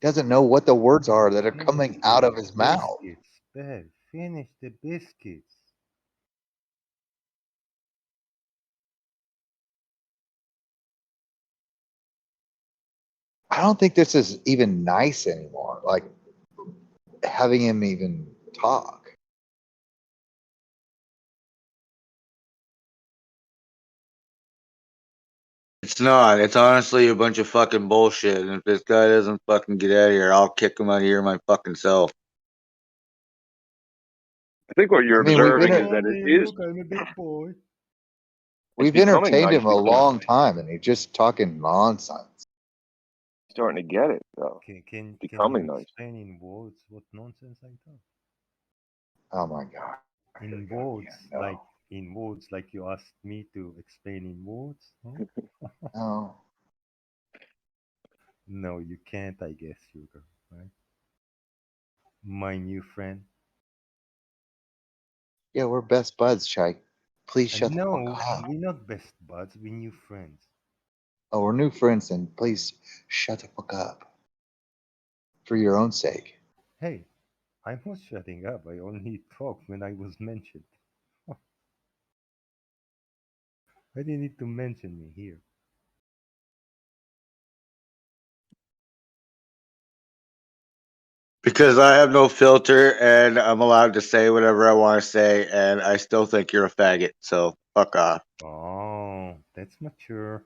doesn't know what the words are that are coming out of his mouth. Biscuits, Bev, finish the biscuits. I don't think this is even nice anymore. Like having him even talk. It's not. It's honestly a bunch of fucking bullshit. And if this guy doesn't fucking get out of here, I'll kick him out of here my fucking self. I think what you're observing is that it is. Look, I'm a big boy. We've becoming entertained nice him a again. long time, and he's just talking nonsense. Starting to get it though. Can Becoming you nice. explain in words what nonsense I talk? Oh my god! In words, like you asked me to explain in words? Huh? No. No, you can't, I guess, Sugar, right? My new friend. Yeah, we're best buds, Chike. Please shut the fuck No, up. we're not best buds, we're new friends. Oh, we're new friends, and please shut the fuck up. For your own sake. Hey, I'm not shutting up, I only talked when I was mentioned. Why do you need to mention me here? Because I have no filter and I'm allowed to say whatever I want to say, and I still think you're a faggot. So fuck off. Oh, that's mature.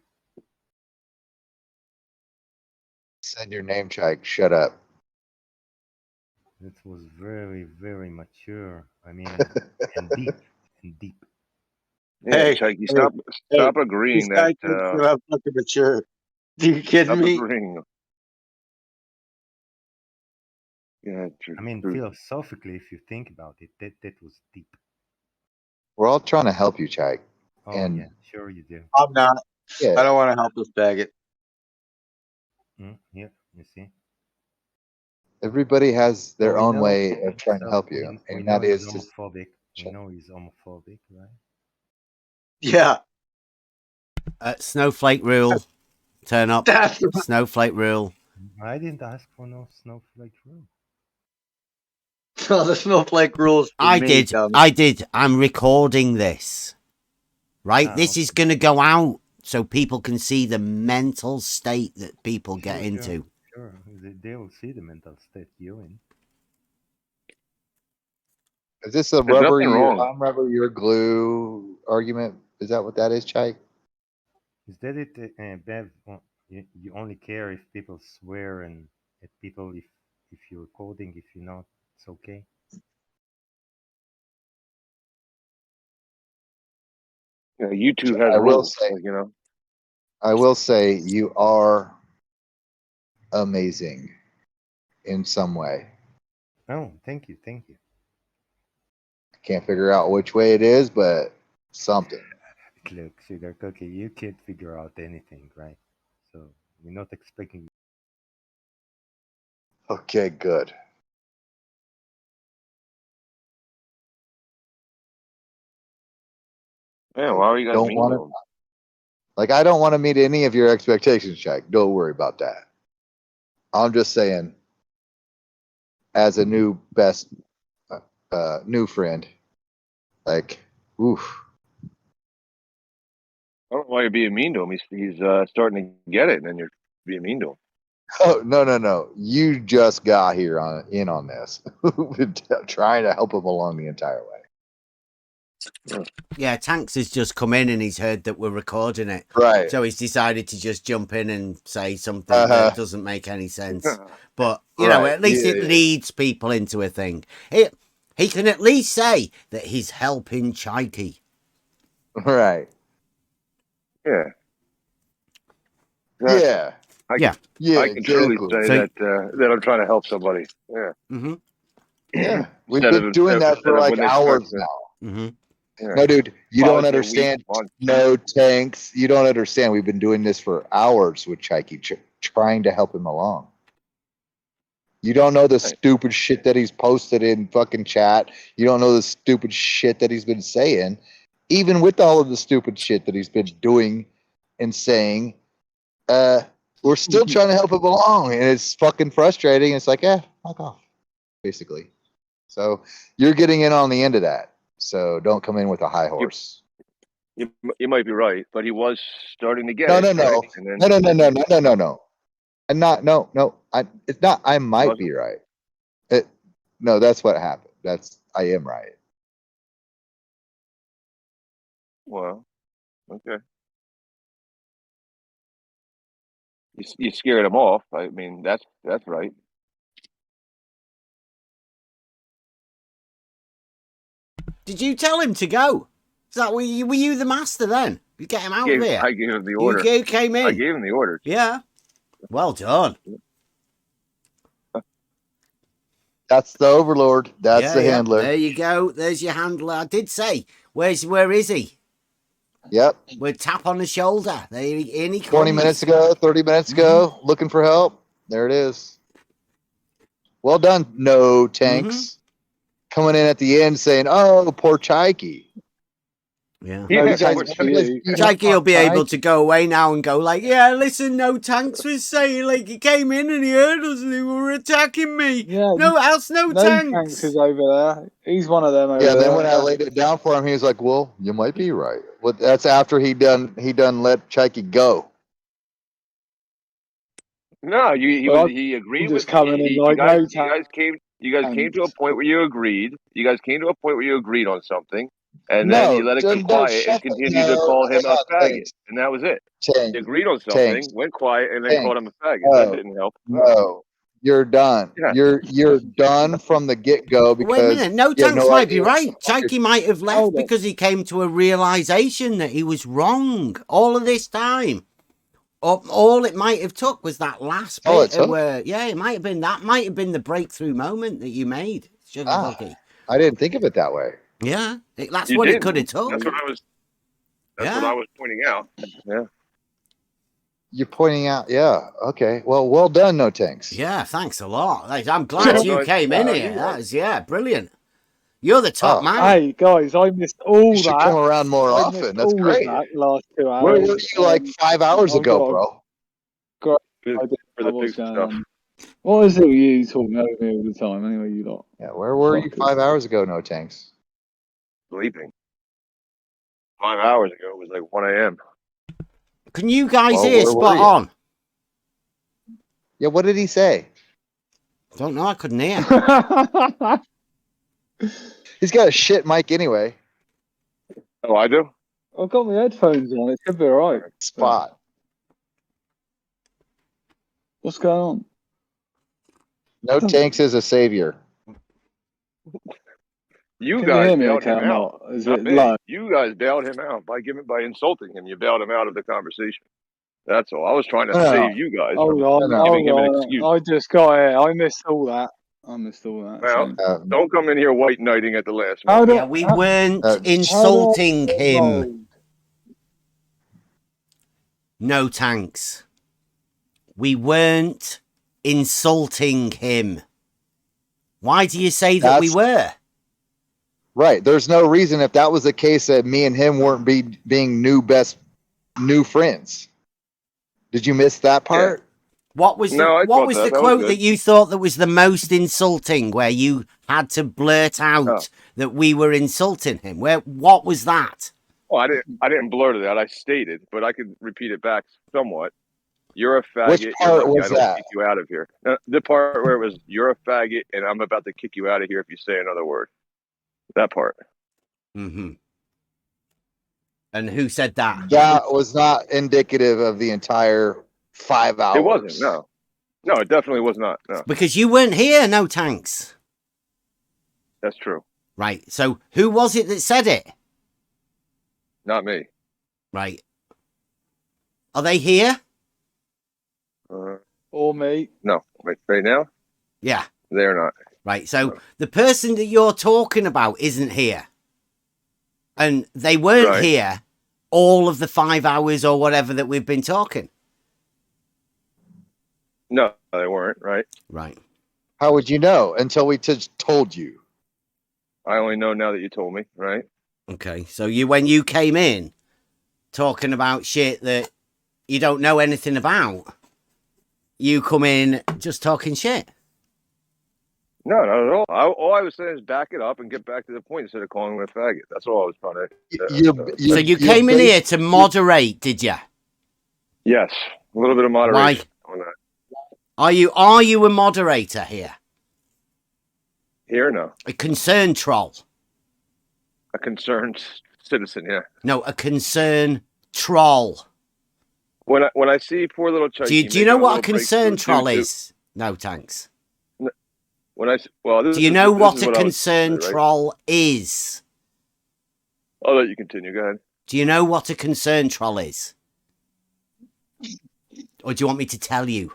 Said your name, Chike. Shut up. That was very, very mature. I mean, and deep, and deep. Yeah, Hey, Chike, hey, stop agreeing this guy that. thinks that I'm fucking mature. Are you kidding Stop me? agreeing. Yeah, true. I mean, philosophically, if you think about it, that was deep. We're all trying to help you, Chike. Oh, And yeah, sure you do. I'm not. yeah, I don't want to help this faggot. Here, you see. everybody has So their we own know, way of trying to so help you, we and know that he's is to. homophobic. We know he's homophobic, right? Yeah. Snowflake rule. Turn up. That's Snowflake rule. I didn't ask for no snowflake rule. no, the snowflake rules for I me, did. dummy. I did. I'm recording this. Right? Ah, This is going to go out so people can see the mental state that people get into. Sure. They will see the mental state you're in. Is this a There's rubber nothing you? wrong. I'm rubber, you're glue argument. Is that what that is, Chike? Is that it, Bev? You only care if people swear and at people if you're recording. If you're not, it's okay. Yeah, YouTube has I will rules. say. You know. I will say you are amazing. in some way. Oh, thank you. Can't figure out which way it is, but something. Look, Sugar Cookie, you can't figure out anything, right? So we're not expecting. Okay, good. Yeah, why are you guys Don't mean want to to. him? Like, I don't want to meet any of your expectations, Chike. Don't worry about that. I'm just saying, as a new new friend, like, oof. I don't know why you're being mean to him. He's starting to get it, and then you're being mean to him. Oh, no. You just got here in on this. We've been trying to help him along the entire way. Yeah, Tanks has just come in and he's heard that we're recording it. Right. So he's decided to just jump in and say something that doesn't make any sense. But, you know, Right. at least it leads people into a thing. He can at least say that he's helping Chike. Right. Yeah. Yeah. Yeah. I can truly say So- that I'm trying to help somebody. Yeah. Mm-hmm. Yeah. We've Instead been of- doing that instead for of like when they hours start now. Mm-hmm. Yeah. No, dude, you Well, don't it's a week, understand. month. No, Tanks, you don't understand. We've been doing this for hours with Chike, trying to help him along. You don't know the stupid shit that he's posted in fucking chat. You don't know the stupid shit that he's been saying. Even with all of the stupid shit that he's been doing and saying, we're still trying to help him along, and it's fucking frustrating. It's like, fuck off, basically. So you're getting in on the end of that. So don't come in with a high horse. You might be right, but he was starting to get No, it. no, no, right? And then, no. And not, no. It's not. I might be right. No, that's what happened. I am right. Well, okay. You scared him off. I mean, that's right. Did you tell him to go? Is that were you the master then? You get him out of here. I gave him the order. You came in. I gave him the order. Yeah. Well done. That's the overlord. That's the handler. There you go. There's your handler. I did say, where is he? Yep. With tap on the shoulder. There in he comes. 20 minutes ago, 30 minutes ago, looking for help. There it is. Well done, no Tanks. Coming in at the end saying, "Oh, poor Chike." Yeah. Chike will be able to go away now and go like, yeah, listen, no Tanks was saying, like, he came in and he heard us and they were attacking me. Yeah, no Tanks. Tanks is over there. He's one of them over Yeah, there. then when I laid it down for him, he was like, "Well, you might be right." Well, that's after he done let Chike go. No, he agreed with coming in like you no guys came to a point where you agreed. You guys came to a point where you agreed on something, and then you let it go quiet and continued to call him a faggot, and that was it. You agreed on something, went quiet, and then called him a faggot. That didn't help. No, you're done. Yeah. You're done from the get go because Wait a minute, no you have Tanks no might idea be right. Chike might have left because he came to a realization that he was wrong all of this time. All it might have took was that last bit where, it might have been the breakthrough moment that you made. Sugar Cookie. I didn't think of it that way. Yeah, that's what it could have took. That's what I was pointing out. Yeah. You're pointing out, okay. Well done, no Tanks. Yeah, thanks a lot. I'm glad you came in here. That was brilliant. You're the top man. Hey guys, I missed all you should that. come around more often. That's great. That last 2 hours. Where were you like 5 hours ago, bro? For the big stuff. What is it you talking over me all the time? Anyway, you lot. Yeah, where were you 5 hours ago, no Tanks? Sleeping. 5 hours ago it was like 1 a.m. Can you guys hear spot on? Yeah, what did he say? Don't know. I couldn't hear. He's got a shit mic anyway. Oh, I do? I've got my headphones on. It should be alright. Spot. What's going on? No Tanks is a savior. You guys bailed him out. out. Is it low? You guys bailed him out by insulting him. You bailed him out of the conversation. That's all. I was trying to save you guys hold from giving him an excuse. I just got here. I missed all that. Well, So. don't come in here white knighting at the last minute. Yeah, we weren't insulting him. No, Tanks. We weren't insulting him. Why do you say that we were? Right. There's no reason if that was the case that me and him weren't being new friends. Did you miss that part? Yeah. What was the quote that you thought that was the most insulting, where you had to blurt out that we were insulting him? What was that? Well, I didn't blurt it out. I stated, but I could repeat it back somewhat. You're a faggot. Which part was that? Kick you out of here. The part where it was, you're a faggot, and I'm about to kick you out of here if you say another word. That part. Mm-hmm. And who said that? That was not indicative of the entire 5 hours. It wasn't. No, it definitely was not. No. Because you weren't here. No, Tanks. That's true. Right. So who was it that said it? Not me. Right. Are they here? Or me? No. Right now? Yeah. They're not. Right. So the person that you're talking about isn't here. And they weren't here all of the 5 hours or whatever that we've been talking. No, they weren't. Right. Right. How would you know until we just told you? I only know now that you told me. Right. Okay. So when you came in talking about shit that you don't know anything about, you come in just talking shit. No, not at all. All I was saying is back it up and get back to the point instead of calling him a faggot. That's all I was trying to. So you came in here to moderate, did you? Yes, a little bit of moderation on that. Are you a moderator here? Here, no. A concerned troll. A concerned citizen, yeah. No, a concerned troll. When I see poor little Chike, do you know what a concerned troll is? No, Tanks. Do you know what a concerned troll is? I'll let you continue. Go ahead. Do you know what a concerned troll is? Or do you want me to tell you?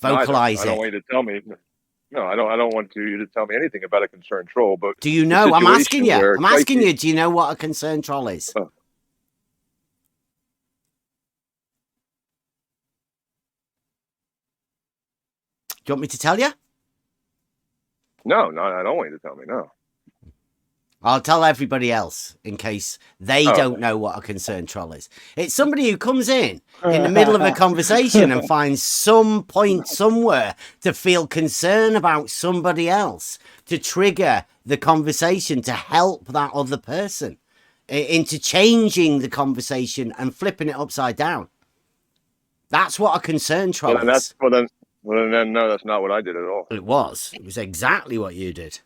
Vocalize it. I don't want you to tell me. No, I don't want you to tell me anything about a concerned troll. But do you know? I'm asking you. I'm asking you. Do you know what a concerned troll is? Oh. Do you want me to tell you? No, I don't want you to tell me. No. I'll tell everybody else in case they don't know what a concerned troll is. It's somebody who comes in the middle of a conversation and finds some point somewhere to feel concern about somebody else, to trigger the conversation, to help that other person into changing the conversation and flipping it upside down. That's what a concerned troll is. Well, then, no, that's not what I did at all. It was exactly what you did.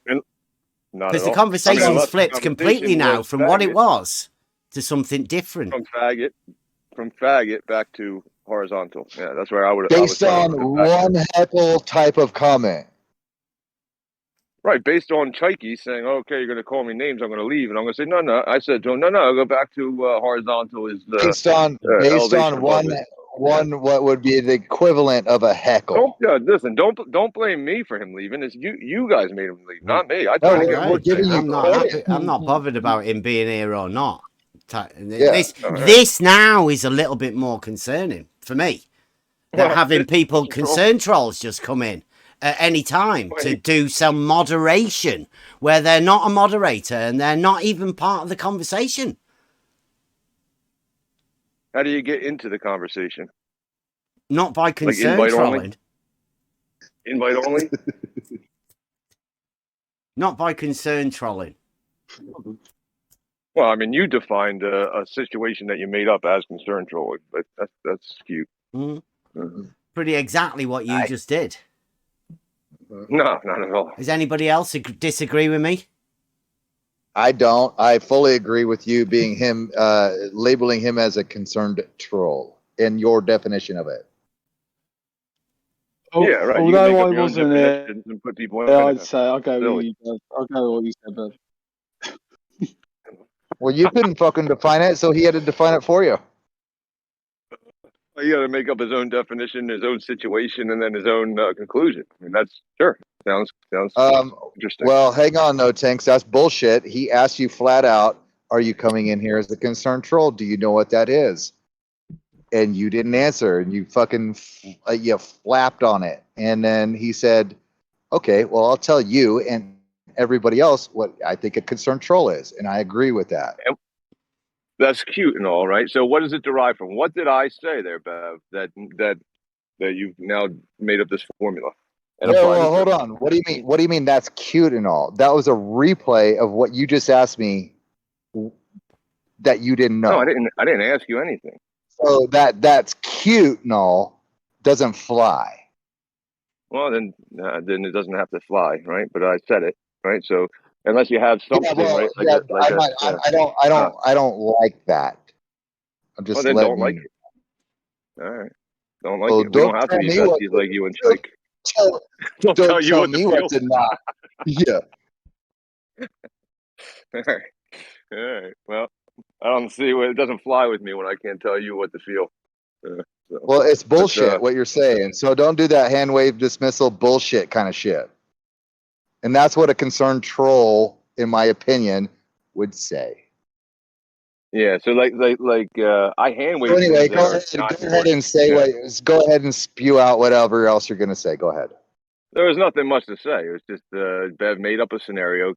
Because the conversation's flipped completely now from what it was to something different. From faggot back to horizontal. Yeah, that's where I would. Based on one heckle type of comment. Right, based on Chike saying, "Okay, you're going to call me names. I'm going to leave," and I'm going to say, "No." I said to him, "No. I'll go back to horizontal." Is the based on one what would be the equivalent of a heckle. Listen, don't blame me for him leaving. It's you guys made him leave, not me. I tried to get I'm not bothered about him being here or not. This now is a little bit more concerning for me. That having people concerned trolls just come in at any time to do some moderation where they're not a moderator and they're not even part of the conversation. How do you get into the conversation? Not by concern trolling. Invite only? Not by concern trolling. Well, I mean, you defined a situation that you made up as concern trolling, but that's cute. Mm-hmm. Mm-hmm. Pretty exactly what you just did. No, not at all. Does anybody else disagree with me? I don't. I fully agree with you being him, labeling him as a concerned troll in your definition of it. Yeah, right. Although I wasn't there, and put people I'd say I'll go with you. I'll go with what you said, Bev. Well, you couldn't fucking define it, so he had to define it for you. You got to make up his own definition, his own situation, and then his own conclusion. I mean, that's sure sounds interesting. Well, hang on, though, Tanks. That's bullshit. He asked you flat out, "Are you coming in here as a concerned troll? Do you know what that is?" And you didn't answer, and you fucking you flapped on it. And then he said, "Okay, well, I'll tell you and everybody else what I think a concerned troll is," and I agree with that. That's cute and all, right? So, what does it derive from? What did I say there, Bev? That you've now made up this formula? And well, hold on. What do you mean? What do you mean that's cute and all? That was a replay of what you just asked me that you didn't know. No, I didn't ask you anything. So that's cute and all doesn't fly. Well, then it doesn't have to fly, right? But I said it, right? So unless you have something, right? I don't like that. I'm just then don't like it. All right, don't like it. We don't have to be besties like you and Chike. Don't tell you me what to not. Yeah. All right. Well, I don't see what it doesn't fly with me when I can't tell you what to feel. So, well, it's bullshit what you're saying. So don't do that hand wave dismissal bullshit kind of shit. And that's what a concerned troll, in my opinion, would say. Yeah. So like I hand wave. So anyway, go ahead and say what. Go ahead and spew out whatever else you're going to say. Go ahead. There was nothing much to say. It was just Bev made up a scenario,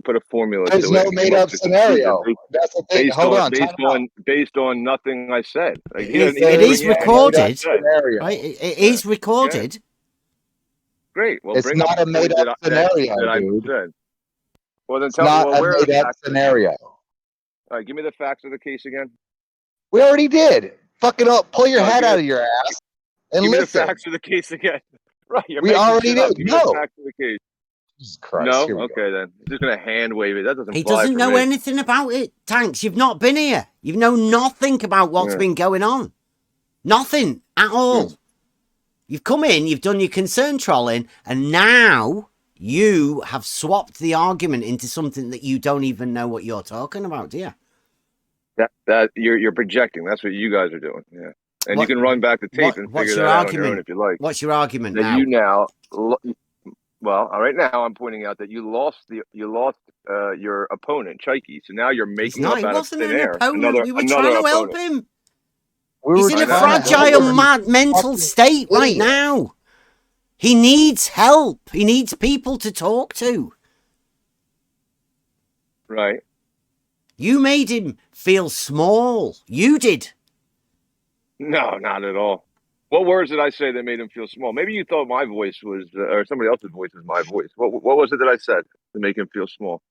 put a formula to it. There's no made up scenario. That's the thing. Hold on. Based on nothing I said. Like, it is recorded. Right? It is recorded. Yeah. Great. Well, it's not a made up scenario, dude. Well, then tell me where a made up scenario. All right, give me the facts of the case again. We already did. Fucking up. Pull your head out of your ass and give listen. Me the facts of the case again. Right, we already did. No. Jesus Christ. No? Okay, then. He's just going to hand wave it. That doesn't He doesn't know anything about it, Tanks. You've not been here. You know nothing about what's been going on. Nothing at all. You've come in, you've done your concern trolling, and now you have swapped the argument into something that you don't even know what you're talking about, do you? That you're projecting. That's what you guys are doing. Yeah. And you can run back the tape and figure that out on your own if you like. What's your argument that now? You now, well, right now I'm pointing out that you lost your opponent, Chike. So now you're making up out of thin air. We were trying to help him. He's in a fragile, mad mental state right now. He needs help. He needs people to talk to. Right. You made him feel small. You did. No, not at all. What words did I say that made him feel small? Maybe you thought my voice was, or somebody else's voice was my voice. What was it that I said to make him feel small?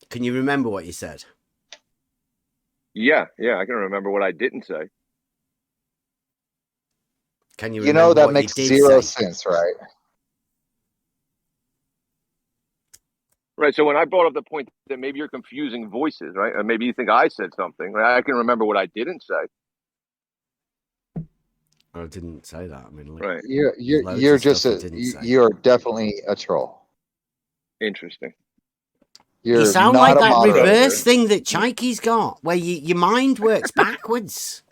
Can you remember what you said? Yeah, I can remember what I didn't say. Can you remember what that makes zero sense, right? Right, so when I brought up the point that maybe you're confusing voices, right? Or maybe you think I said something. Right? I can remember what I didn't say. I didn't say that. I mean, right. You're just you're definitely a troll. Interesting. You sound like that reverse thing that Chike's got, where your mind works backwards.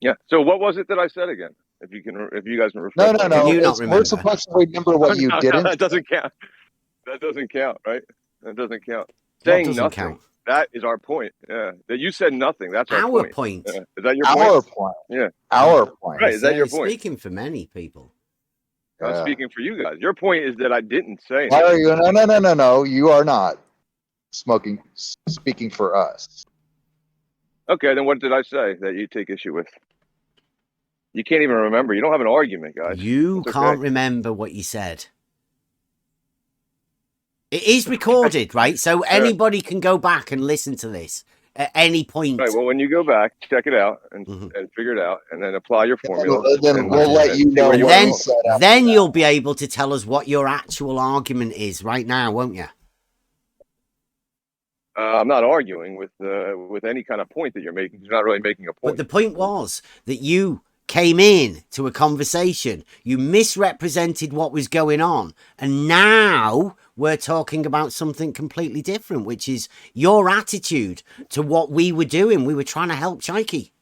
Yeah. So what was it that I said again? If you guys can reflect. No. We're supposed to remember what you didn't. That doesn't count. That doesn't count, right? That doesn't count. Saying nothing. Count? That is our point. Yeah. That you said nothing. That's our point. Yeah. Is that your point? Our point. Yeah. Our point. Right. Is that your point? Speaking for many people. I'm speaking for you guys. Your point is that I didn't say. Why are you? No. You are not speaking for us. Okay. Then what did I say that you take issue with? You can't even remember. You don't have an argument, guys. You can't remember what you said. It is recorded, right? So anybody can go back and listen to this at any point. Right. Well, when you go back, check it out and figure it out, and then apply your formula. Then we'll let you know. Then you'll be able to tell us what your actual argument is right now, won't you? I'm not arguing with any kind of point that you're making. You're not really making a point. But the point was that you came in to a conversation, you misrepresented what was going on, and now we're talking about something completely different, which is your attitude to what we were doing. We were trying to help Chike.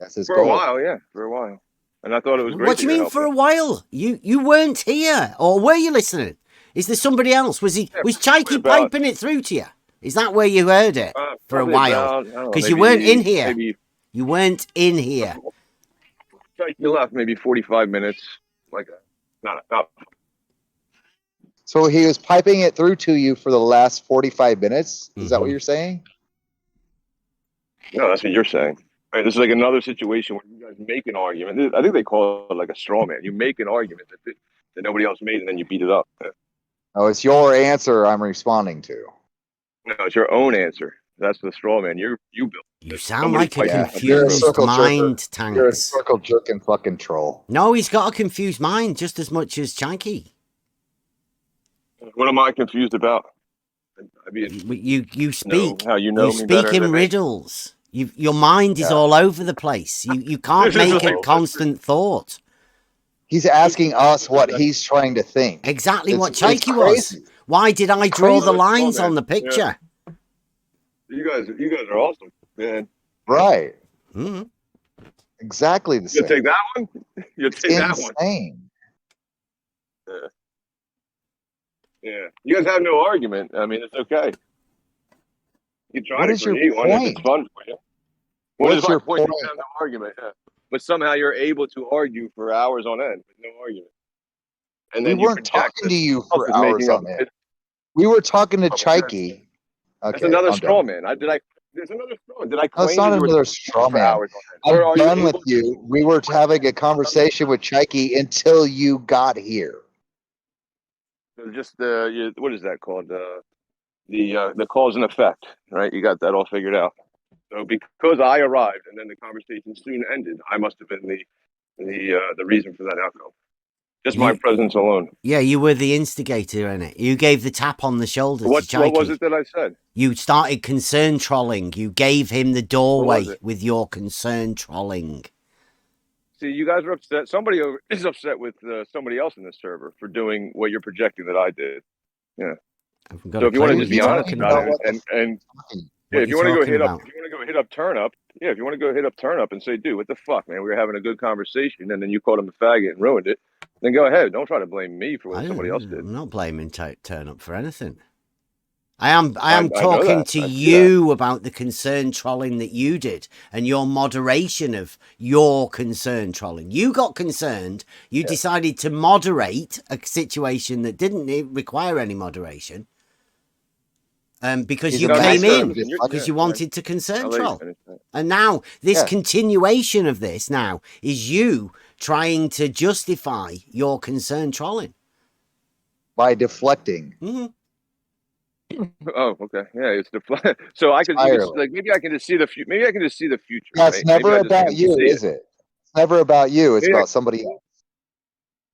That's his For goal. a while, yeah, for a while. And I thought it was great. What do you mean for a while? You weren't here, or were you listening? Is there somebody else? Was Chike piping it through to you? Is that where you heard it for a while? Because you weren't in here. Maybe you weren't in here. Chike left maybe 45 minutes, like that. Not. So he was piping it through to you for the last 45 minutes? Is that what you're saying? No, that's what you're saying. Right, this is like another situation where you guys make an argument. I think they call it like a straw man. You make an argument that nobody else made, and then you beat it up. Oh, it's your answer I'm responding to. No, it's your own answer. That's the straw man. You built. You sound like a confused mind, Tanks. You're a circle jerking fucking troll. No, he's got a confused mind just as much as Chike. What am I confused about? I mean, you speak. How you know you speak in riddles. Your mind is all over the place. You can't make a constant thought. He's asking us what he's trying to think. Exactly what Chike was. Why did I draw the lines on the picture? Yeah. You guys are awesome, man. Right. Mm-hmm. Exactly the same. You take that one? You take that one. Insane. Yeah. You guys have no argument. I mean, it's okay. You try to create one if it's fun for you. What is your point? You have no argument. Yeah. But somehow you're able to argue for hours on end with no argument. And then we weren't talking to you for hours on end. We were talking to Chike. Okay, that's another straw man. There's another straw. Did I claim that's not another straw man. I'm done with you. We were having a conversation with Chike until you got here. Just what is that called? The cause and effect, right? You got that all figured out. So because I arrived and then the conversation soon ended, I must have been the reason for that outcome. Just my presence alone. Yeah, you were the instigator in it. You gave the tap on the shoulder to Chike. What was it that I said? You started concern trolling. You gave him the doorway with your concern trolling. See, you guys are upset. Somebody is upset with somebody else in the server for doing what you're projecting that I did. Yeah. So if you want to just be honest about it, and if you want to go hit up turn up, if you want to go hit up turn up and say, dude, what the fuck, man? We were having a good conversation, and then you called him a faggot and ruined it. Then go ahead. Don't try to blame me for what somebody else did. I'm not blaming turn up for anything. I am talking to you about the concern trolling that you did and your moderation of your concern trolling. You got concerned. You decided to moderate a situation that didn't require any moderation. Because you came in because you wanted to concern troll. And now this continuation of this now is you trying to justify your concern trolling. By deflecting. Mm-hmm. Oh, okay. Yeah, it's so I could maybe I can just see the future. Maybe I can just see the future. That's never about you, is it? It's never about you. It's about somebody else.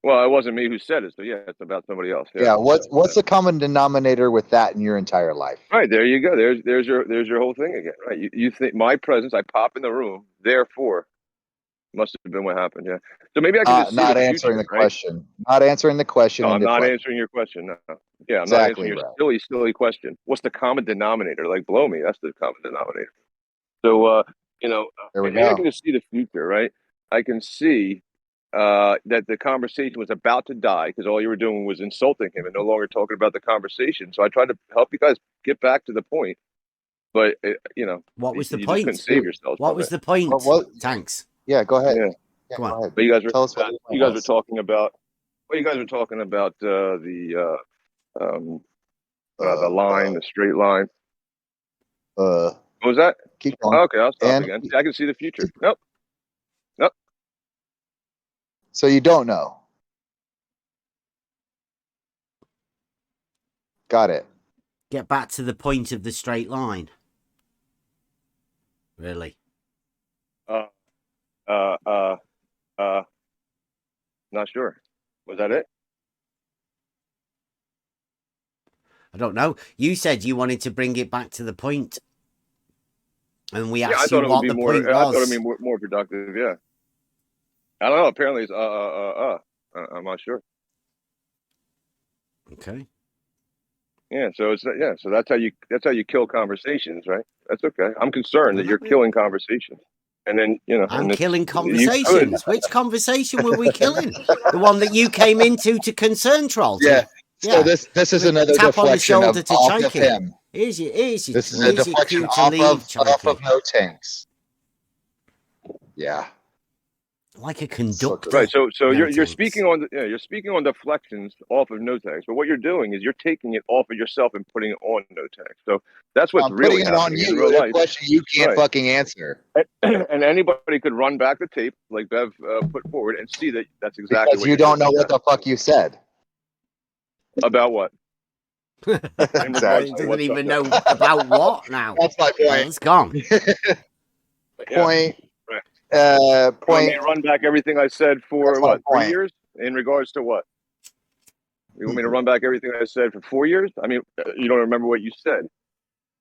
Well, it wasn't me who said it, so yeah, it's about somebody else. Yeah. What's the common denominator with that in your entire life? Right there, you go. There's your whole thing again. Right. You think my presence? I pop in the room. Therefore, must have been what happened. Yeah. So maybe I can just not answering the question. Not answering the question. No, I'm not answering your question. No. Yeah, I'm not answering your silly question. What's the common denominator? Like, blow me. That's the common denominator. So, there we go. I can just see the future, right? I can see that the conversation was about to die because all you were doing was insulting him and no longer talking about the conversation. So I tried to help you guys get back to the point, but what was the you point? Couldn't save yourselves. What was the point? Thanks. Yeah, go ahead. Yeah, go on. But you guys were talking about. Well, you guys were talking about the line, the straight line. What was that? Keep going. Okay, I'll stop again. I can see the future. Nope. So you don't know. Got it. Get back to the point of the straight line. Really? Not sure. Was that it? I don't know. You said you wanted to bring it back to the point. And we asked you what the point was. I thought it would be more productive, yeah. I don't know. Apparently it's I'm not sure. Okay. Yeah, so so that's how you kill conversations, right? That's okay. I'm concerned that you're killing conversations. And then, I'm killing conversations. Which conversation were we killing? The one that you came into to concern troll. Yeah. So this is another tap deflection on the shoulder to off Chike. of him. This is a deflection off of no tanks. Yeah. Like a conductor. Right. So you're speaking on deflections off of no tanks, but what you're doing is you're taking it off of yourself and putting it on no tanks. So that's what's really happening in real life. A question you can't fucking answer. And anybody could run back the tape like Bev put forward and see that that's exactly because you don't know what the fuck you said. About what? Exactly. He doesn't even know about what now. That's my point. It's gone. Point. Point. You run back everything I said for what? 3 years? In regards to what? You want me to run back everything I said for 4 years? I mean, you don't remember what you said.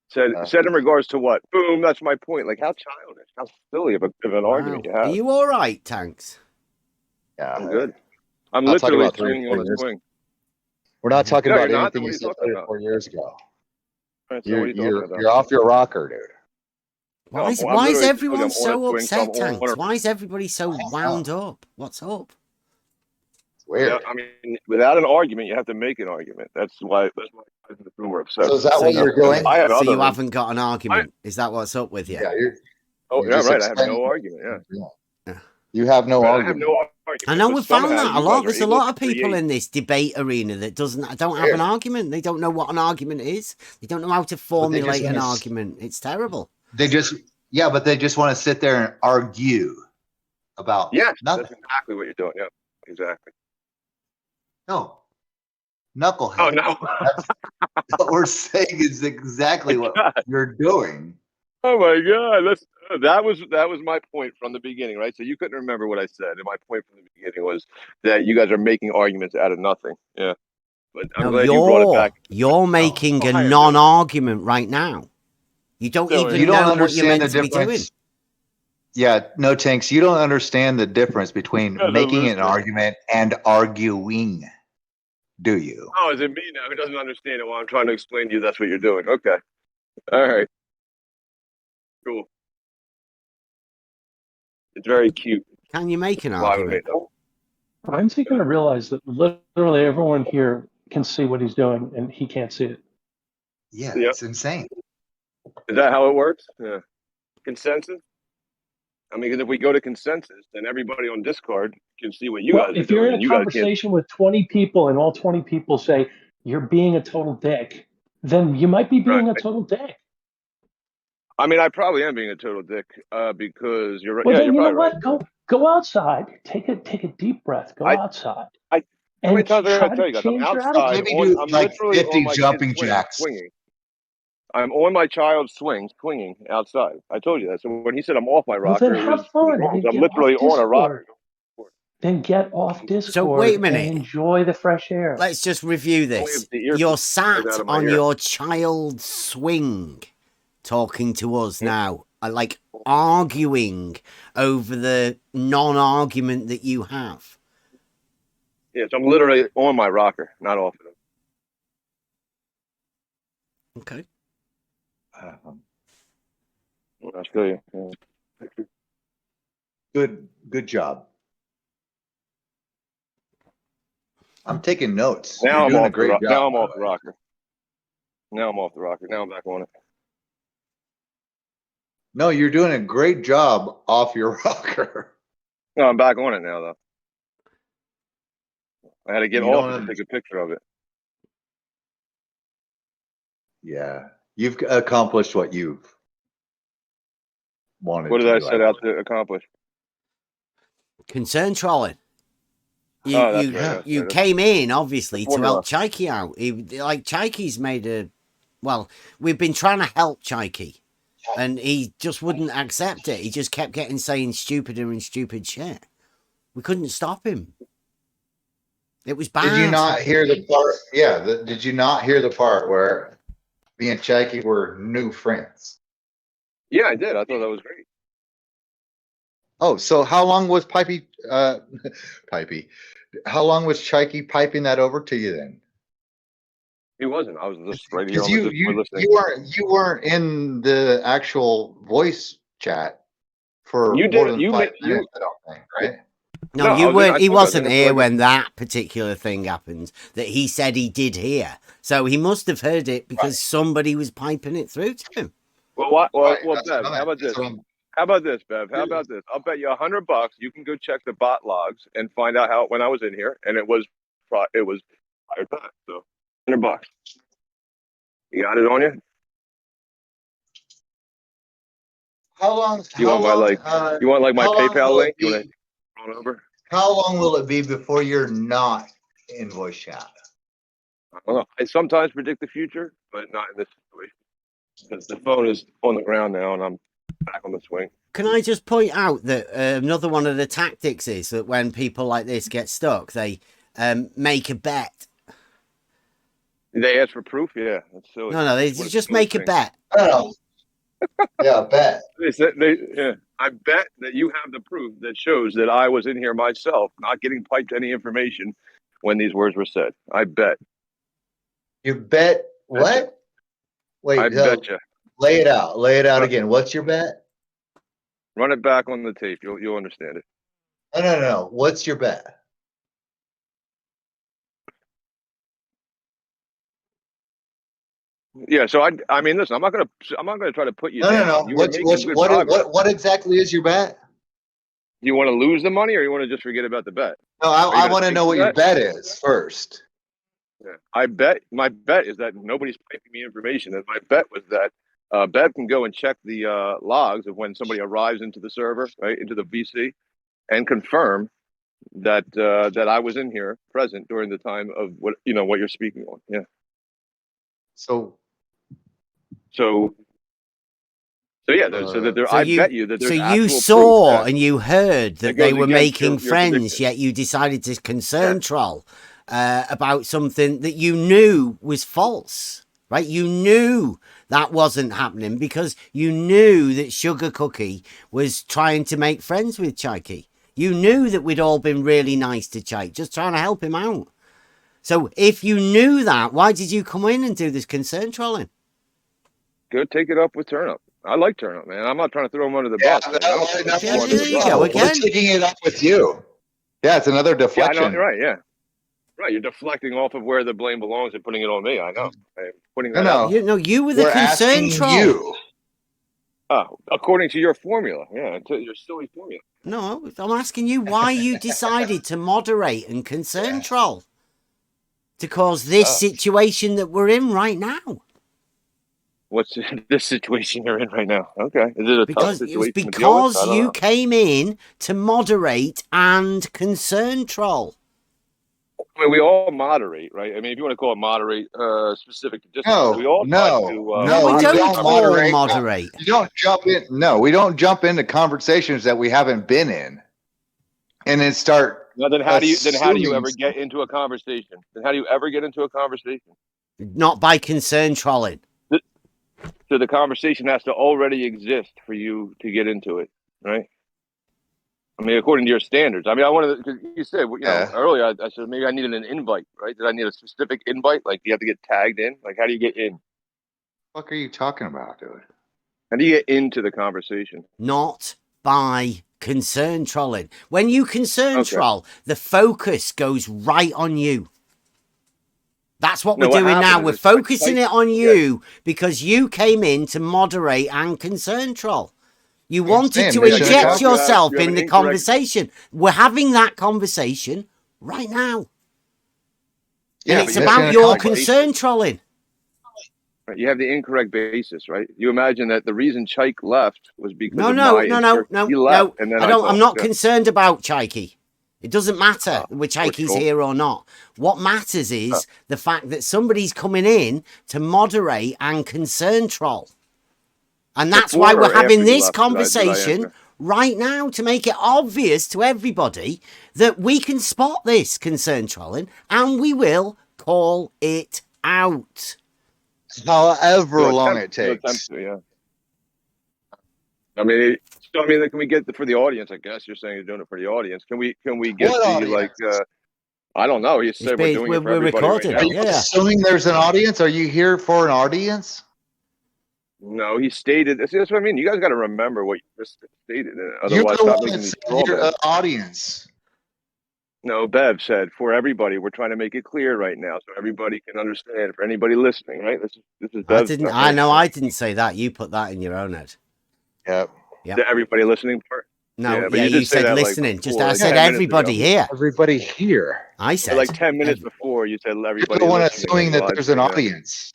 Said in regards to what? Boom, that's my point. Like, how childish, how silly of an argument you have. Are you all right, Tanks? Yeah, I'm good. I'm literally swinging on a swing. We're not talking about anything you said 3 or 4 years ago. Right, so you're off your rocker, dude. Why is everyone so upset, Tanks? Why is everybody so wound up? What's up? Weird. Yeah, I mean, without an argument, you have to make an argument. That's why we're upset. So is that what you're doing? So you haven't got an argument? Is that what's up with you? Yeah. Right. I have no argument. Yeah. You have no argument. I have no argument. I know we found that a lot. There's a lot of people in this debate arena that don't have an argument. They don't know what an argument is. They don't know how to formulate an argument. It's terrible. They just want to sit there and argue about nothing. That's exactly what you're doing. Yeah, exactly. No, knucklehead. Oh no, what we're saying is exactly what you're doing. Oh my God, that was my point from the beginning, right? So you couldn't remember what I said, and my point from the beginning was that you guys are making arguments out of nothing. Yeah, but I'm glad you brought it back. You're making a non-argument right now. You don't even know what you're meant to be doing. Yeah, no, Tanks, you don't understand the difference between making an argument and arguing, do you? Oh, is it me now who doesn't understand it while I'm trying to explain to you that's what you're doing? Okay. All right. Cool. It's very cute. Can you make an argument? When's he going to realize that literally everyone here can see what he's doing and he can't see it? Yeah, it's insane. Is that how it works? Yeah. Consensus? I mean, because if we go to consensus, then everybody on Discord can see what you guys are doing. If you're in a conversation with 20 people and all 20 people say, you're being a total dick, then you might be being a total dick. I mean, I probably am being a total dick because you're right. Well, yeah, then you're you know what? Right. Go outside. Take a deep breath. Go outside. How many times I tell you guys? I'm outside. I'm like literally 50 on my jumping jacks. Swinging. I'm on my child's swinging outside. I told you that. So when he said I'm off my rocker, then have fun. I'm literally on a rocker. Then get off Discord. So wait a minute. And enjoy the fresh air. Let's just review this. You're sat on your child's swing, talking to us now, like arguing over the non-argument that you have. Yes, I'm literally on my rocker, not off it. Okay. I'll show you. Good job. I'm taking notes. Now I'm off the rocker. Now I'm off the rocker. Now I'm back on it. No, you're doing a great job off your rocker. No, I'm back on it now, though. I had to get off and take a picture of it. Yeah, you've accomplished what you've wanted. What did I set out to accomplish? Concern trolling. You came in obviously to help Chike out. Chike's made we've been trying to help Chike, and he just wouldn't accept it. He just kept saying stupider and stupid shit. We couldn't stop him. It was bad. Did you not hear the part? Yeah, did you not hear the part where me and Chike were new friends? Yeah, I did. I thought that was great. Oh, so how long was Pipey? How long was Chike piping that over to you then? He wasn't. I was just right here. You weren't in the actual voice chat for You more did. than You 5 made minutes, you. I don't think, right? No, No, you weren't. He wasn't for here like when that particular thing happened that he said he did hear. So he must have heard it because somebody was piping it through to him. Well, what? Right, Well, that's Bev, what I how meant. about this? That's what I'm- How about this, Bev? How about this? I'll bet you $100 you can go check the bot logs and find out how when I was in here, and it was fired back. So $100. You got it on you? How long? You How want my long? you want like my How long PayPal will it link? You want be? to run over? How long will it be before you're not in voice chat? I don't know. I sometimes predict the future, but not in this situation because the phone is on the ground now, and I'm back on the swing. Can I just point out that another one of the tactics is that when people like this get stuck, they make a bet. They ask for proof? Yeah, that's silly. No, they just make a bet. Oh, yeah, bet. Yeah. I bet that you have the proof that shows that I was in here myself, not getting piped any information when these words were said. I bet. You bet what? Betcha. Wait, I betcha. lay it out. Lay it out again. What's your bet? Run it back on the tape. You'll understand it. No. What's your bet? Yeah. So I mean, listen. I'm not gonna try to put you down. No. You were making good progress. What exactly is your bet? You want to lose the money, or you want to just forget about the bet? No, I want to know what your bet is first. Yeah. My bet is that nobody's piping me information. And my bet was that Bev can go and check the logs of when somebody arrives into the server, right, into the VC, and confirm that that I was in here present during the time of what you're speaking on. Yeah. So yeah. I bet you that there's so you actual saw proof and you heard that they were making friends, prediction. yet you decided to concern troll about something that you knew was false, right? You knew that wasn't happening because you knew that Sugar Cookie was trying to make friends with Chike. You knew that we'd all been really nice to Chike, just trying to help him out. So if you knew that, why did you come in and do this concern trolling? Go take it up with Turnup. I like Turnup, man. I'm not trying to throw him under the bus. There you go again. We're taking it up with you. Yeah, it's another deflection. Yeah, I know, right, yeah. Right, you're deflecting off of where the blame belongs and putting it on me. I know. Putting that out. You were the concern troll. You. Oh, according to your formula. Yeah, your silly formula. No, I'm asking you why you decided to moderate and concern troll to cause this situation that we're in right now. What's this situation you're in right now? Okay. Is it a tough situation? It was because you came in to moderate and concern troll. I mean, we all moderate, right? I mean, if you want to call it moderate, specific to distance, we all try to. We don't moderate. You don't jump in. No, we don't jump into conversations that we haven't been in, and then start. No, then how do you ever get into a conversation? Then how do you ever get into a conversation? Not by concern trolling. So the conversation has to already exist for you to get into it, right? I mean, according to your standards. I mean, I wanted because you said earlier. I said maybe I needed an invite, right? Did I need a specific invite? Like, you have to get tagged in? Like, how do you get in? What the fuck are you talking about, dude? How do you get into the conversation? Not by concern trolling. When you concern troll, the focus goes right on you. That's what we're doing now. We're focusing it on you because you came in to moderate and concern troll. You wanted to inject yourself in the conversation. We're having that conversation right now. And it's about your concern trolling. Right, you have the incorrect basis, right? You imagine that the reason Chike left was because No. he left, and then I'm not concerned about Chike. It doesn't matter whether Chike's here or not. What matters is the fact that somebody's coming in to moderate and concern troll. And that's why we're having this conversation right now, to make it obvious to everybody that we can spot this concern trolling and we will call it out. However long it takes. Yeah. I mean, can we get for the audience? I guess you're saying you're doing it for the audience. Can we get I don't know. You said we're doing it for everybody. We're recording. Are you assuming there's an audience? Are you here for an audience? No, he stated. See, that's what I mean. You guys got to remember what you just stated. You're Otherwise, the stop one making that these said straw you're men. audience. No, Bev said for everybody. We're trying to make it clear right now so everybody can understand. For anybody listening, right? This is Bev's. I know I didn't say that. You put that in your own head. Yep. Yeah. Everybody listening part. No, yeah, but you did say said that listening. like Just before, I like said 10 minutes everybody ago. here. Everybody here. I said like 10 minutes before you said everybody. You're the one listening assuming that there's an right audience.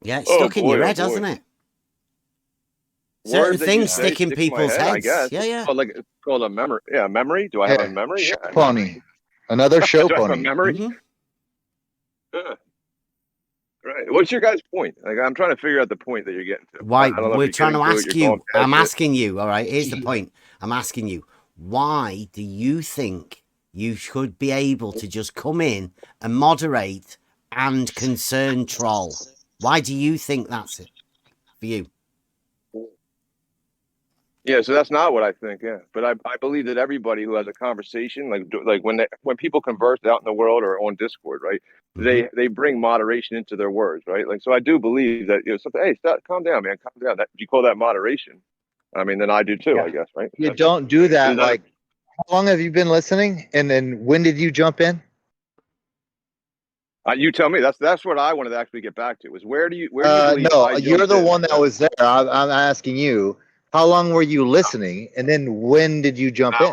Yeah, it's stuck in your head, hasn't it? Certain things stick in people's heads. I guess. Yeah. It's called a memory. Yeah, memory. Do I have a memory? Show pony. Another show Do I have a pony. memory? Mm-hmm. Yeah. Right. What's your guys' point? Like, I'm trying to figure out the point that you're getting to. Why? I don't know We're if trying to ask you. I'm it. asking you. All right. Here's the point. I'm asking you. Why do you think you should be able to just come in and moderate and concern troll? Why do you think that's it for you? Yeah, so that's not what I think. Yeah, but I believe that everybody who has a conversation, like when people converse out in the world or on Discord, right? Mm-hmm. They bring moderation into their words, right? Like, so I do believe that something. Hey, stop, calm down, man, calm down. That, you call that moderation? I mean, then I do too, I guess, right? You don't do that. Like, how long have you been listening? And then when did you jump in? You tell me. That's what I wanted to actually get back to. Is where do you believe? No, you're the one that was there. I'm asking you. How long were you listening? And then when did you jump in?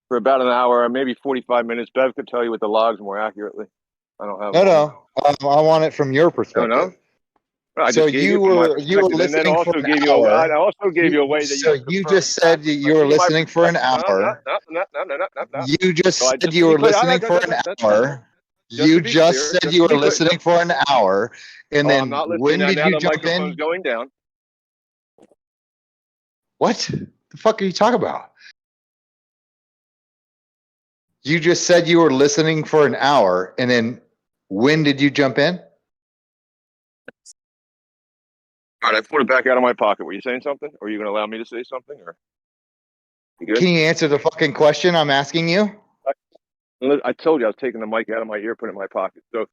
For about an hour, maybe 45 minutes. Bev could tell you with the logs more accurately. I don't have. No. I want it from your perspective. No. I So just gave you were listening and then also for an gave hour. I also gave you a way that so you just said you were listening for an hour. You just said you were listening for an hour. You just said you were listening for an hour. And then when did you jump in? Going down. What the fuck are you talking about? You just said you were listening for an hour, and then when did you jump in? All right, I put it back out of my pocket. Were you saying something? Or are you going to allow me to say something? Or can you answer the fucking question I'm asking you? I told you I was taking the mic out of my ear, putting it in my pocket. So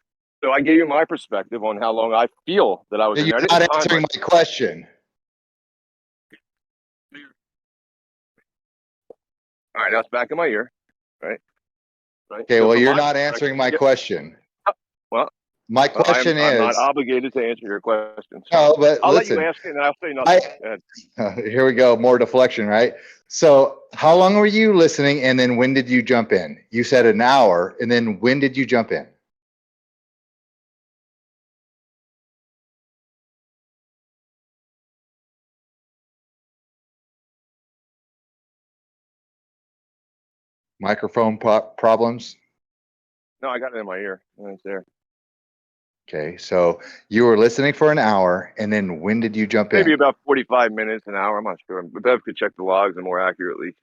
I gave you my perspective on how long I feel that I was. You're not answering my question. All right, now it's back in my ear, right? Okay, well, you're not answering my question. Well, my question is... I'm not obligated to answer your question. No, but I'll listen, let you ask it, and I'll say nothing. Here we go, more deflection, right? So how long were you listening, and then when did you jump in? You said an hour, and then when did you jump in? Microphone problems? No, I got it in my ear. It's there. Okay, so you were listening for an hour, and then when did you jump in? Maybe about 45 minutes, an hour. I'm not sure. But Bev could check the logs and more accurately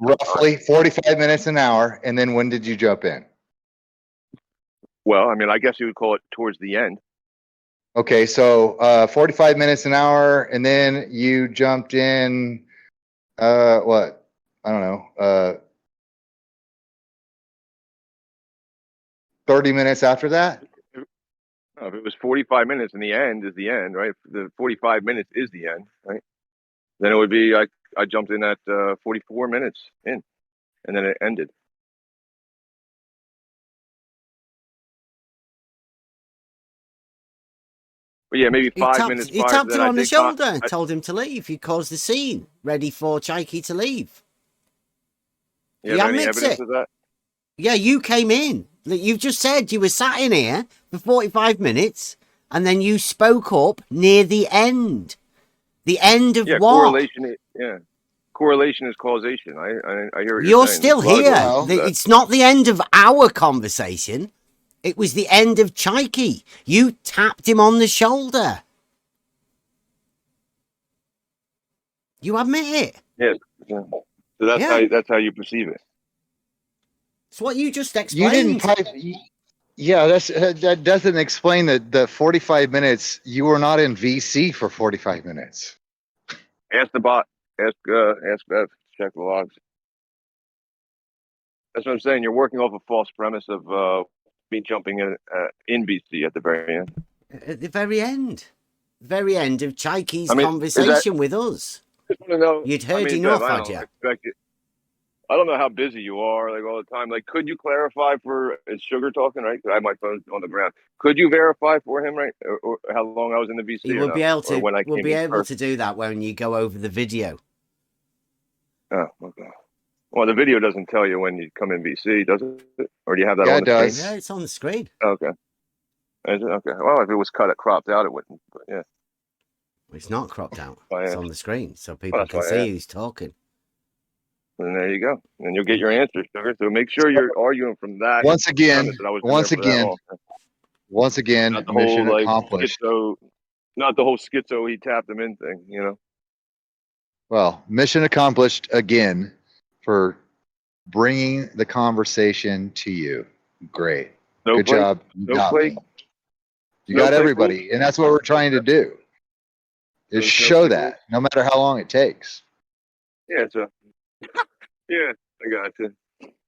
roughly 45 minutes, an hour, and then when did you jump in? Well, I mean, I guess you would call it towards the end. Okay, so 45 minutes, an hour, and then you jumped in. What? I don't know. 30 minutes after that? If it was 45 minutes and the end is the end, right? The 45 minutes is the end, right? Then it would be I jumped in at 44 minutes in, and then it ended. But yeah, maybe 5 minutes. He tapped him on the shoulder and told him to leave. He caused the scene, ready for Chike to leave. You have any evidence of that? Yeah, you came in. You've just said you were sat in here for 45 minutes, and then you spoke up near the end. The end of what? Correlation. Yeah, correlation is causation. I hear what you're saying. You're still here. It's not the end of our conversation. It was the end of Chike. You tapped him on the shoulder. You admit it. Yes. Yeah. So that's how you perceive it. It's what you just explained. You didn't type. Yeah, that doesn't explain the 45 minutes. You were not in VC for 45 minutes. Ask the bot. Ask Bev. Check the logs. That's what I'm saying. You're working off a false premise of me jumping in BC at the very end. At the very end. very end of Chike's conversation with us. I just want to know. You'd heard enough, Bev, had you? I don't know how busy you are, like all the time. Like, could you clarify is Sugar talking, right? I have my phone on the ground. Could you verify for him, right? Or how long I was in the VC? You will be able to. We'll be able to do that when you go over the video. Oh, okay. Well, the video doesn't tell you when you come in VC, does it? Or do you have that on the screen? Yeah, it's on the screen. Okay. Is it? Okay. Well, if it was cropped out, it wouldn't. But yeah. It's not cropped out. It's on the screen, so people can see who's talking. And there you go. And you'll get your answers, Sugar. So make sure you're arguing from that. Once again, mission accomplished. Not the whole schizo he tapped him in thing, you know. Well, mission accomplished again for bringing the conversation to you. Great. Good job. You got me. You got everybody. And that's what we're trying to do, is show that, no matter how long it takes. Yeah, yeah, I got you.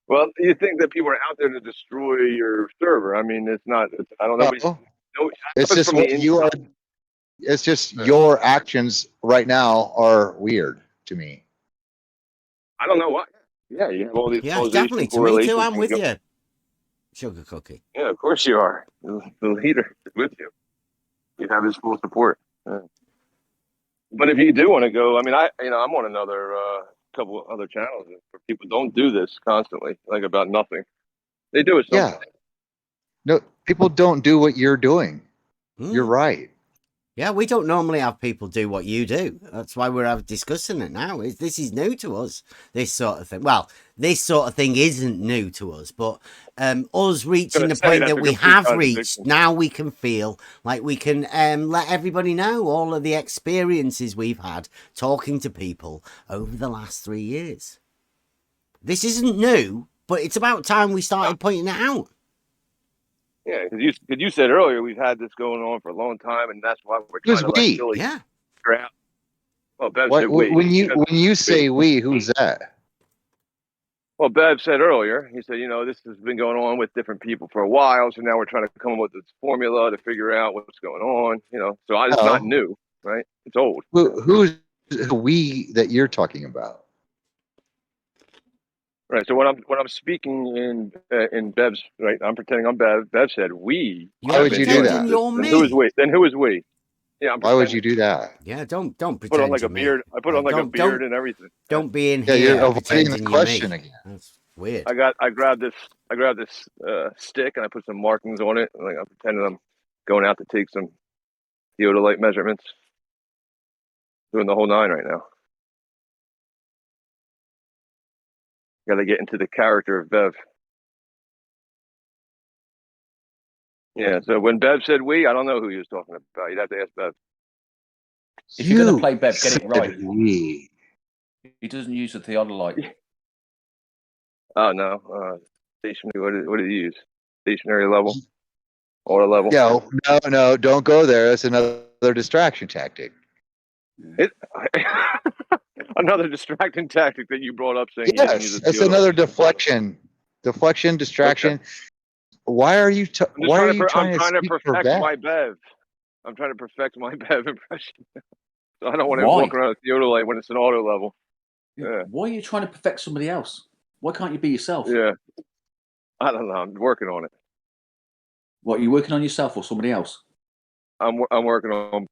Well, you think that people are out there to destroy your server. I mean, it's not, I don't know. No, it's just what you are. It's just your actions right now are weird to me. I don't know why. Yeah, you have all these. Yeah, definitely. To me too. I'm with you, Sugar Cookie. Yeah, of course you are. The leader is with you. You have his full support. Yeah. But if you do want to go, I mean, I'm on another couple other channels where people don't do this constantly, like about nothing. They do it sometimes. Yeah. No, people don't do what you're doing. You're right. Yeah, we don't normally have people do what you do. That's why we're discussing it now. This is new to us, this sort of thing. Well, this sort of thing isn't new to us, but us reaching the point that we have reached, now we can feel like we can let everybody know all of the experiences we've had talking to people over the last 3 years. This isn't new, but it's about time we started pointing it out. Yeah, because you said earlier we've had this going on for a long time, and that's why we're trying to figure out. Well, Bev said we. When you say we, who's that? Well, Bev said earlier. He said, this has been going on with different people for a while, so now we're trying to come up with this formula to figure out what's going on. So it's not new, right? It's old. Who's the we that you're talking about? Right. So when I'm speaking in Bev's, right, I'm pretending I'm Bev. Bev said we. Why would you do that? Then who is we? Yeah. Why would you do that? Yeah. Don't pretend. Put on like a beard. I put on like a beard and everything. Don't be in here. You're avoiding the question again. That's weird. I grabbed this stick and I put some markings on it. Like I'm pretending I'm going out to take some theodolite measurements. Doing the whole 9 right now. Got to get into the character of Bev. Yeah, so when Bev said we, I don't know who he was talking about. You'd have to ask Bev. If you're going to play Bev, get it right. We. He doesn't use the theodolite. Oh, no. Stationary, what did he use? Stationary level? Auto level? No, don't go there. That's another distraction tactic. Another distracting tactic that you brought up saying. Yes, it's another deflection, distraction. Okay. Why are you trying to perfect my Bev? I'm trying to perfect my Bev impression. So I don't want to walk around with theodolite when it's an auto level. Yeah. Why are you trying to perfect somebody else? Why can't you be yourself? Yeah. I don't know. I'm working on it. What, are you working on yourself or somebody else? I'm working on.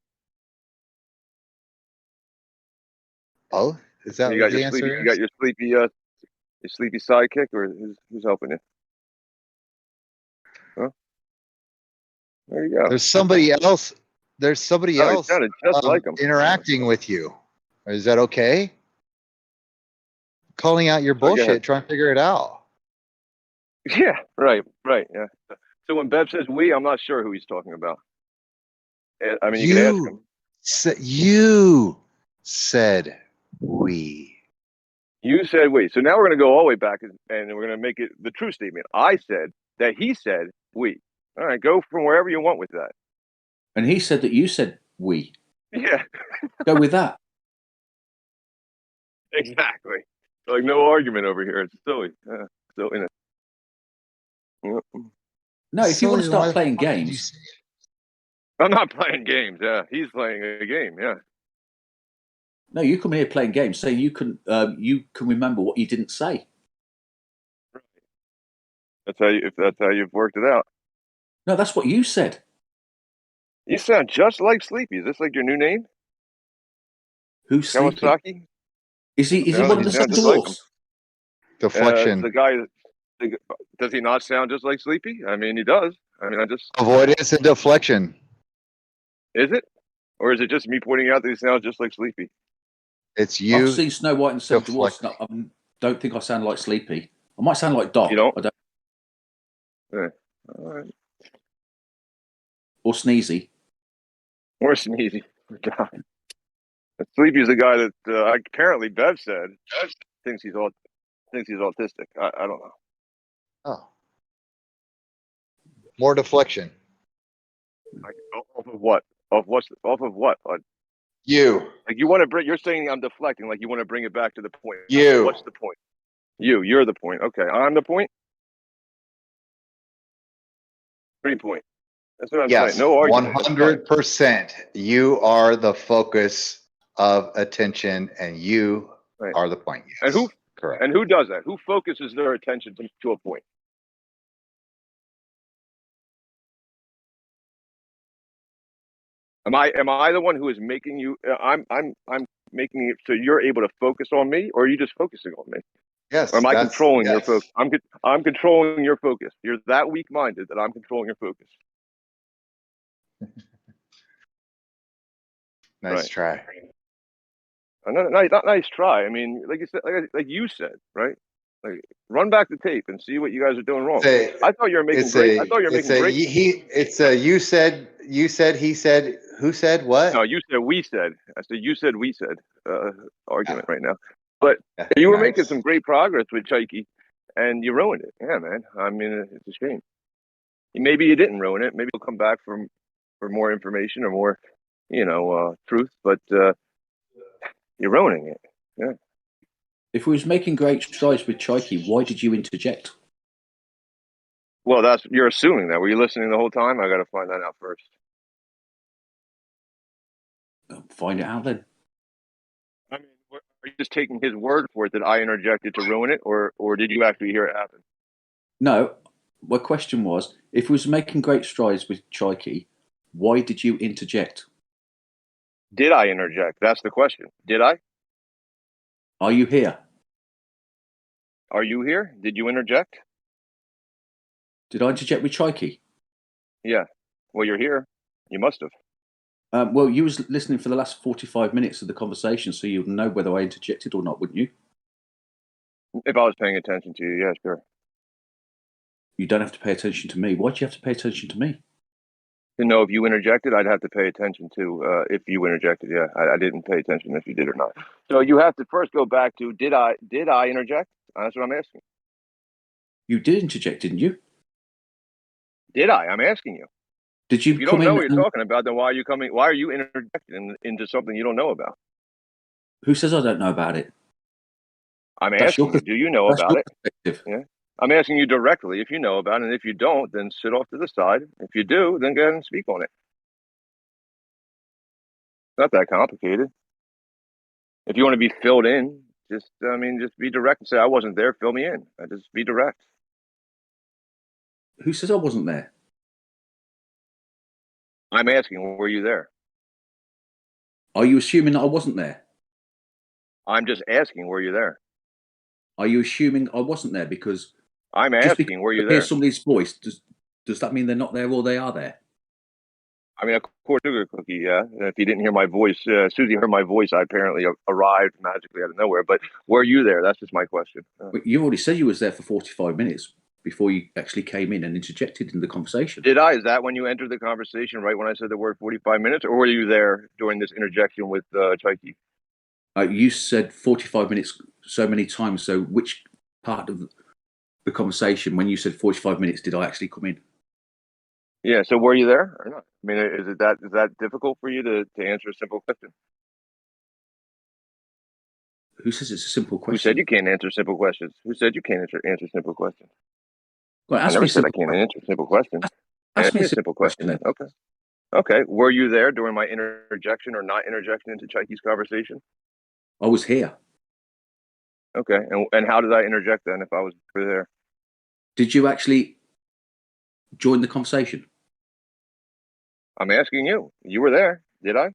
Oh, is that what the answer is? You got your sleepy sidekick, or who's helping you? Huh? There you go. There's somebody else. Just like him. Interacting with you. Is that okay? Calling out your bullshit, trying to figure it out. Yeah, right, yeah. So when Bev says we, I'm not sure who he's talking about. I mean, you can ask him. You said we. You said we. So now we're going to go all the way back and we're going to make it the true statement. I said that he said we. All right, go from wherever you want with that. And he said that you said we. Yeah. Go with that. Exactly. Like no argument over here. It's silly. Silly. No, if you want to start playing games, I'm not playing games. Yeah, he's playing a game. Yeah. No, you come here playing games, saying you can remember what you didn't say. That's how if that's how you've worked it out. No, that's what you said. You sound just like Sleepy. Is this like your new name? Who's Sleepy? Kawasaki? Is he one of the seven dwarfs? Deflection. The guy. Does he not sound just like Sleepy? I mean, he does. I mean, I just Avoidance and deflection. Is it, or is it just me pointing out that he sounds just like Sleepy? It's you. I've seen Snow White and the Seven Dwarfs. I don't think I sound like Sleepy. I might sound like Doc. You don't? I don't. Yeah. All right. Or Sneezy. Or Sneezy. God. Sleepy's the guy that apparently Bev said thinks he's autistic. I don't know. Oh. More deflection. Off of what? Off of what? You. Like you want to bring? You're saying I'm deflecting. Like you want to bring it back to the point. You. What's the point? You're the point. Okay, I'm the point. 3 point. That's what I'm saying. No argument. 100%. You are the focus of attention, and you are the point. Yes. And who? Correct. And who does that? Who focuses their attention to a point? Am I the one who is making you? I'm making it so you're able to focus on me, or are you just focusing on me? Yes. Or am I controlling your focus? I'm controlling your focus. You're that weak-minded that I'm controlling your focus. Nice try. Not nice try. I mean, like you said, like you said, right? Like, run back the tape and see what you guys are doing wrong. I thought you were making great. I thought you were making great. It's a you said, he said, who said what? No, you said we said. I said you said we said. Argument right now, but you were making some great progress with Chike, and you ruined it. Yeah, man. I mean, it's a shame. Maybe you didn't ruin it. Maybe you'll come back for more information or more, truth. But you're ruining it. Yeah. If we was making great strides with Chike, why did you interject? Well, you're assuming that. Were you listening the whole time? I got to find that out first. Find it out then. I mean, are you just taking his word for it that I interjected to ruin it, or did you actually hear it happen? No. My question was, if we was making great strides with Chike, why did you interject? Did I interject? That's the question. Did I? Are you here? Are you here? Did you interject? Did I interject with Chike? Yeah. Well, you're here. You must have. Well, you was listening for the last 45 minutes of the conversation, so you'd know whether I interjected or not, wouldn't you? If I was paying attention to you, yeah, sure. You don't have to pay attention to me. Why do you have to pay attention to me? To know if you interjected, I'd have to pay attention to if you interjected. Yeah, I didn't pay attention if you did or not. So you have to first go back to did I interject? That's what I'm asking. You did interject, didn't you? Did I? I'm asking you. Did you? If you don't know what you're talking about, then why are you coming? Why are you interjecting into something you don't know about? Who says I don't know about it? I'm asking you. Do you know about it? Yeah. I'm asking you directly if you know about it, and if you don't, then sit off to the side. If you do, then go ahead and speak on it. It's not that complicated. If you want to be filled in, just be direct and say, I wasn't there, fill me in. Just be direct. Who says I wasn't there? I'm asking, were you there? Are you assuming that I wasn't there? I'm just asking, were you there? Are you assuming I wasn't there? Because I'm asking, were you there? Hear somebody's voice. Does that mean they're not there or they are there? I mean, of course, Sugar Cookie, yeah. If you didn't hear my voice, Susie heard my voice. I apparently arrived magically out of nowhere. But were you there? That's just my question. But you already said you was there for 45 minutes before you actually came in and interjected in the conversation. Did I? Is that when you entered the conversation, right when I said the word 45 minutes? Or were you there during this interjection with Chike? You said 45 minutes so many times. So which part of the conversation, when you said 45 minutes, did I actually come in? Yeah, so were you there or not? I mean, is that difficult for you to answer a simple question? Who says it's a simple question? Who said you can't answer simple questions? Who said you can't answer simple questions? Well, I never said I can't answer simple questions. Ask me a simple question. Then. Okay. Okay. Were you there during my interjection or not interjection into Chike's conversation? I was here. Okay. And how did I interject then if I was there? Did you actually join the conversation? I'm asking you. You were there. Did I?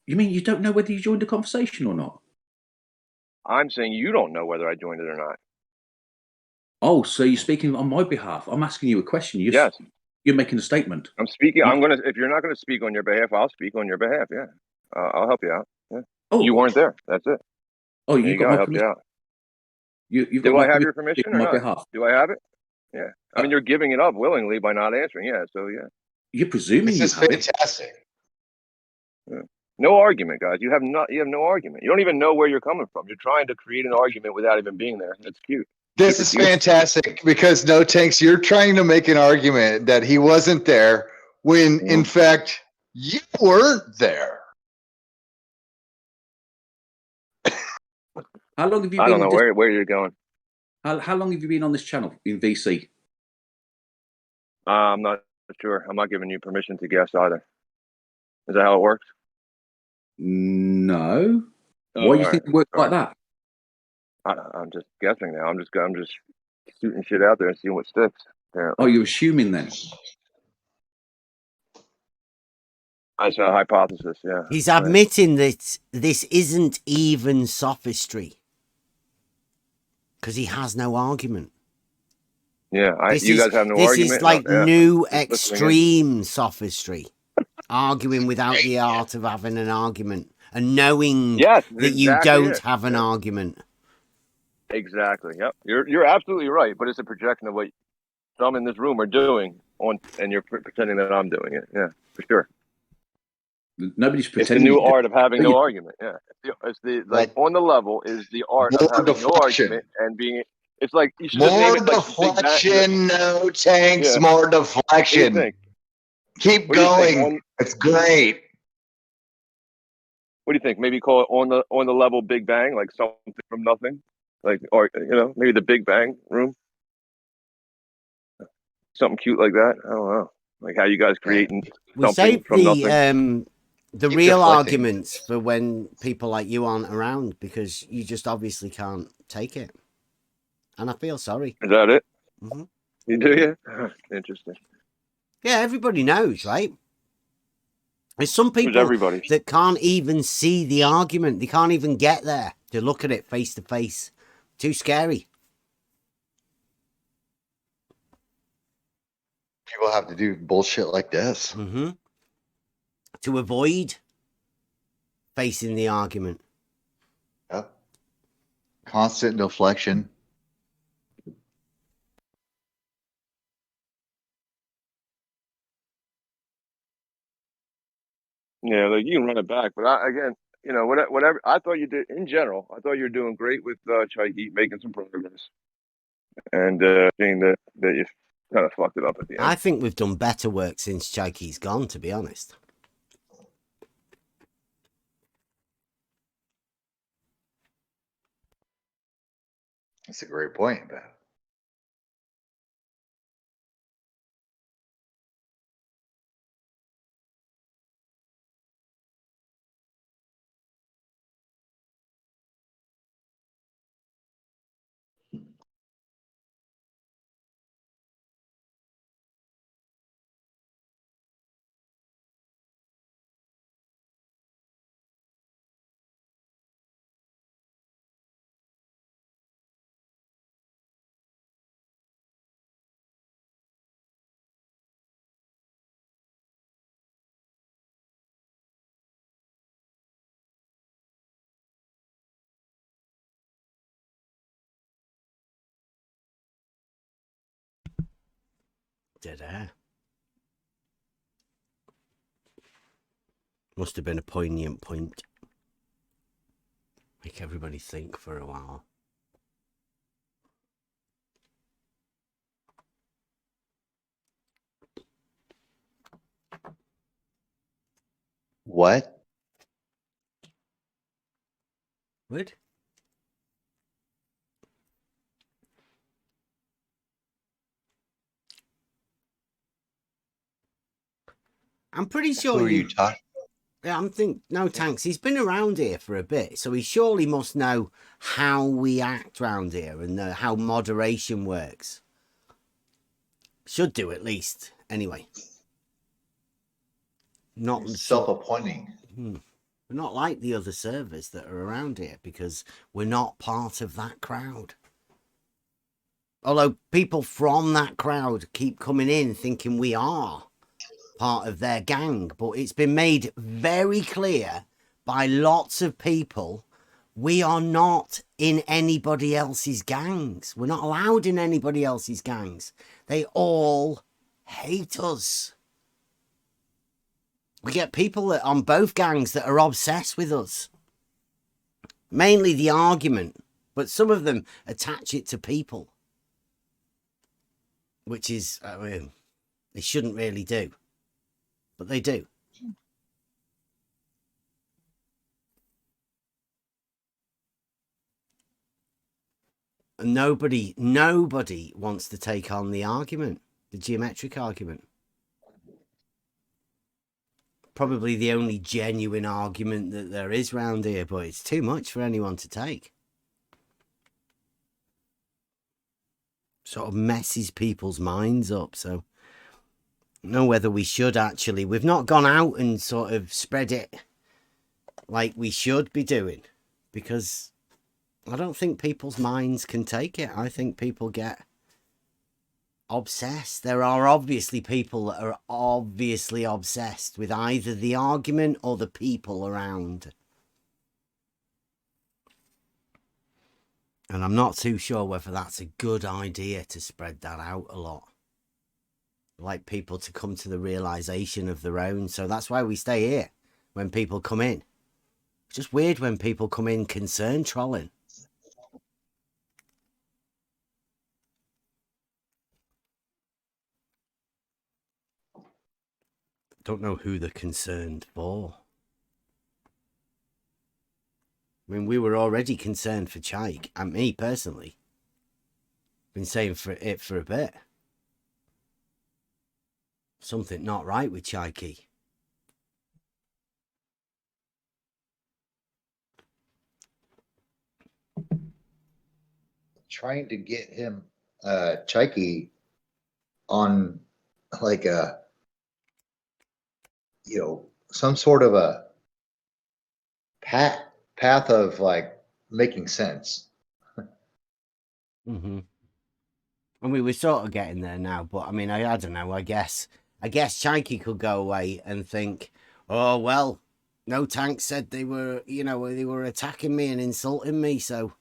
You mean you don't know whether you joined the conversation or not? I'm saying you don't know whether I joined it or not. Oh, so you're speaking on my behalf. I'm asking you a question. Yes. You're making a statement. I'm speaking. If you're not going to speak on your behalf, I'll speak on your behalf. Yeah. I'll help you out. Yeah. Oh, you weren't there. That's it. Oh, you got I my helped you permission. out. You've got Do my I have your permission permission on or my not? behalf. Do I have it? Yeah. I mean, you're giving it up willingly by not answering. Yeah. So yeah. You're presuming this is fantastic. Yeah. No argument, guys. You have no argument. You don't even know where you're coming from. You're trying to create an argument without even being there. That's cute. This is fantastic because No Tanks, you're trying to make an argument that he wasn't there when in fact you weren't there. How long have you been? I don't know where you're going. How long have you been on this channel in VC? I'm not sure. I'm not giving you permission to guess either. Is that how it works? No. Why do you think it works like that? I'm just guessing now. I'm just shooting shit out there and seeing what sticks. Apparently. Oh, you're assuming then? That's a hypothesis. Yeah. He's admitting that this isn't even sophistry because he has no argument. Yeah, you guys have no argument. This is like new extreme sophistry, arguing without the art of having an argument and knowing that you don't have an argument. Exactly. Yep. You're absolutely right, but it's a projection of what some in this room are doing and you're pretending that I'm doing it. Yeah, for sure. Nobody's pretending. It's the new art of having no argument. Yeah, it's the on the level is the art of having no argument and being. It's like you should just name it like deflection, No Tanks, more deflection. What do you think? Keep going. It's great. What do you think? Maybe call it on the level Big Bang, like something from nothing, like, or maybe the Big Bang room, something cute like that. I don't know, like how you guys creating something from nothing. The real arguments for when people like you aren't around because you just obviously can't take it. And I feel sorry. Is that it? Mm-hmm. You do, yeah? Interesting. Yeah, everybody knows, right? There's some people that can't even see the argument. They can't even get there to look at it face to face. Too scary. People have to do bullshit like this. Mm-hmm. To avoid facing the argument. Yep. Constant deflection. Yeah, like you can run it back, but again, whatever. I thought you did in general. I thought you were doing great with Chike, making some progress, and seeing that you kind of fucked it up at the end. I think we've done better work since Chike's gone, to be honest. That's a great point, Beth. Dead air. Must have been a poignant point. Make everybody think for a while. What? What? I'm pretty sure. Who are you talking? Yeah, I'm think no tanks. He's been around here for a bit, so he surely must know how we act round here and how moderation works. Should do at least, anyway. Not self-appointing. We're not like the other servers that are around here because we're not part of that crowd. Although people from that crowd keep coming in thinking we are part of their gang, but it's been made very clear by lots of people we are not in anybody else's gangs. We're not allowed in anybody else's gangs. They all hate us. We get people that on both gangs that are obsessed with us. Mainly the argument, but some of them attach it to people, which is they shouldn't really do. But they do. And nobody wants to take on the argument, the geometric argument. Probably the only genuine argument that there is round here, but it's too much for anyone to take. Sort of messes people's minds up, so I don't know whether we should actually. We've not gone out and sort of spread it like we should be doing, because I don't think people's minds can take it. I think people get obsessed. There are obviously people that are obviously obsessed with either the argument or the people around. And I'm not too sure whether that's a good idea to spread that out a lot. Like people to come to the realization of their own. So that's why we stay here when people come in. It's just weird when people come in concern trolling. Don't know who they're concerned for. I mean, we were already concerned for Chike, and me personally. Been saying for it for a bit. Something not right with Chike. Trying to get him, Chike, on like a, some sort of a path of like making sense. Mm-hmm. I mean, we're sort of getting there now, but I mean, I don't know. I guess Chike could go away and think, oh well, no tanks said they were, they were attacking me and insulting me. So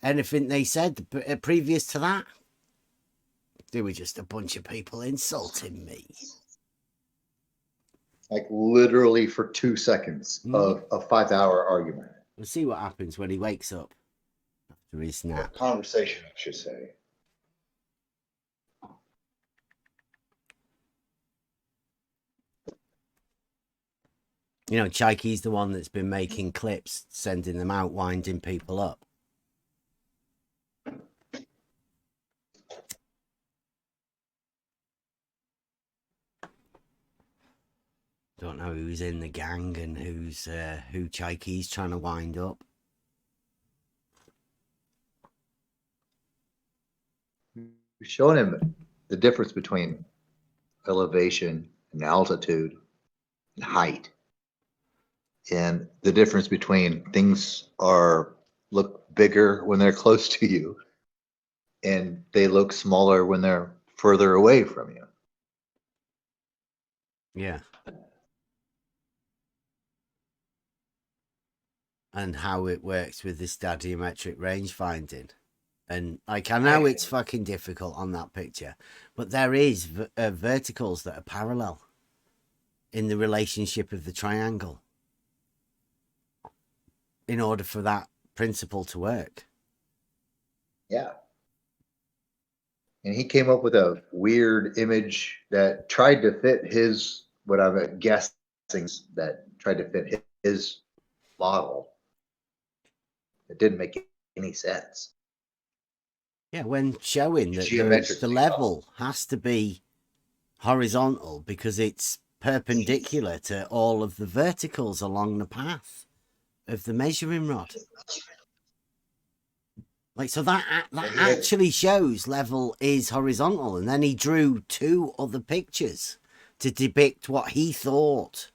anything they said previous to that, they were just a bunch of people insulting me. Like literally for 2 seconds of a 5-hour argument. We'll see what happens when he wakes up after his nap. A conversation, I should say. Chike's the one that's been making clips, sending them out, winding people up. Don't know who's in the gang and who Chike's trying to wind up. We're showing him the difference between elevation and altitude and height. And the difference between things look bigger when they're close to you and they look smaller when they're further away from you. Yeah. And how it works with this geometric range finding. And I know it's fucking difficult on that picture, but there is verticals that are parallel in the relationship of the triangle in order for that principle to work. Yeah. And he came up with a weird image that tried to fit his, what I'm guessing, that tried to fit his model. It didn't make any sense. Yeah, when showing that the level has to be horizontal because it's perpendicular to all of the verticals along the path of the measuring rod. Like, so that actually shows level is horizontal. And then he drew 2 other pictures to depict what he thought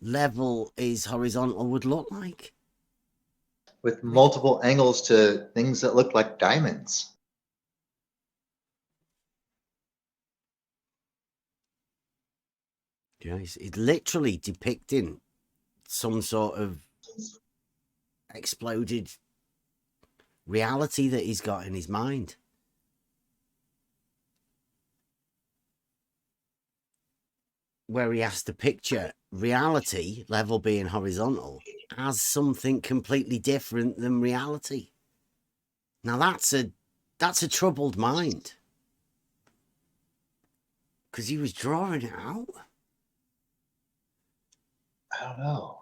level is horizontal would look like. With multiple angles to things that look like diamonds. Yeah, it's literally depicting some sort of exploded reality that he's got in his mind. Where he has to picture reality, level being horizontal, as something completely different than reality. Now that's a troubled mind. Because he was drawing it out. I don't know.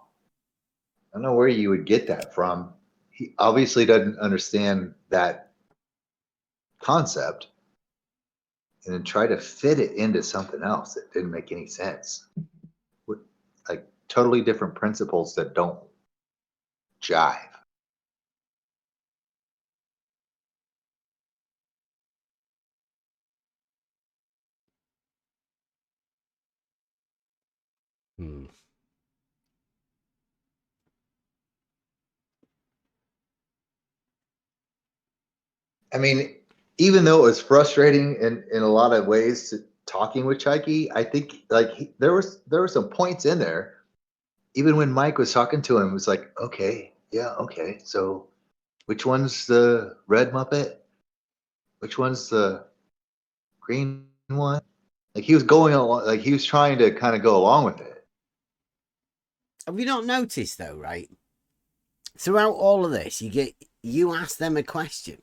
I don't know where you would get that from. He obviously doesn't understand that concept and then try to fit it into something else that didn't make any sense. With like totally different principles that don't jive. I mean, even though it was frustrating in a lot of ways talking with Chike, I think like there were some points in there. Even when Mike was talking to him, it was like, okay, yeah, okay. So which one's the red Muppet? Which one's the green one? Like he was going along, like he was trying to kind of go along with it. Have you not noticed though, right? Throughout all of this, you ask them a question.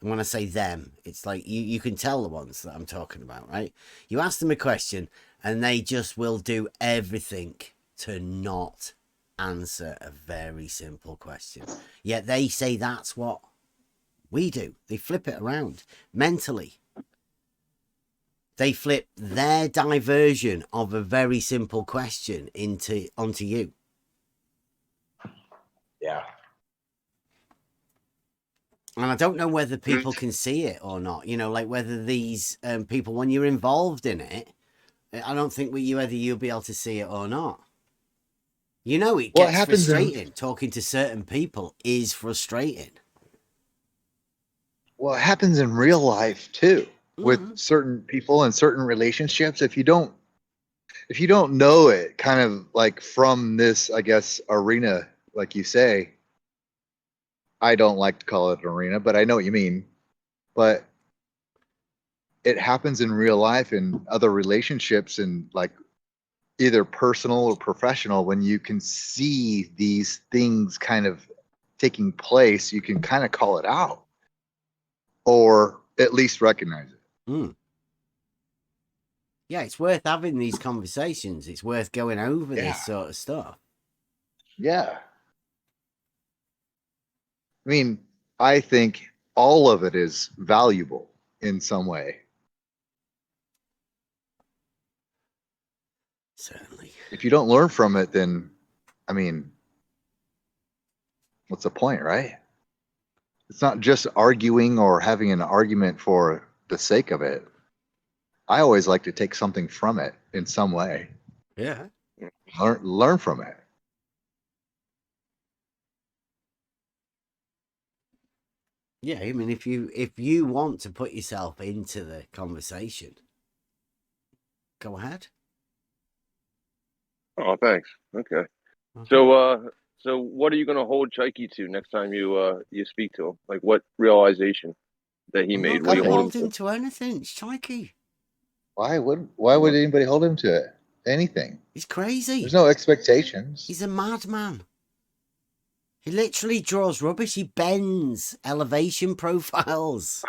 And when I say them, it's like you can tell the ones that I'm talking about, right? You ask them a question and they just will do everything to not answer a very simple question. Yet they say that's what we do. They flip it around mentally. They flip their diversion of a very simple question onto you. Yeah. And I don't know whether people can see it or not. You know, like whether these people, when you're involved in it, I don't think you'll be able to see it or not. You know, it gets frustrating. Talking to certain people is frustrating. Well, it happens in real life too, with certain people and certain relationships. If you don't know it kind of like from this, I guess, arena, like you say, I don't like to call it an arena, but I know what you mean. But it happens in real life in other relationships and like either personal or professional. When you can see these things kind of taking place, you can kind of call it out or at least recognize it. Yeah, it's worth having these conversations. It's worth going over this sort of stuff. Yeah. I mean, I think all of it is valuable in some way. Certainly. If you don't learn from it, then, I mean, what's the point, right? It's not just arguing or having an argument for the sake of it. I always like to take something from it in some way. Yeah. Learn from it. Yeah, I mean, if you want to put yourself into the conversation, go ahead. Oh, thanks. Okay. So what are you going to hold Chike to next time you speak to him? Like what realization that he made? What do you hold him to anything? It's Chike. Why would anybody hold him to it? Anything? He's crazy. There's no expectations. He's a madman. He literally draws rubbish. He bends elevation profiles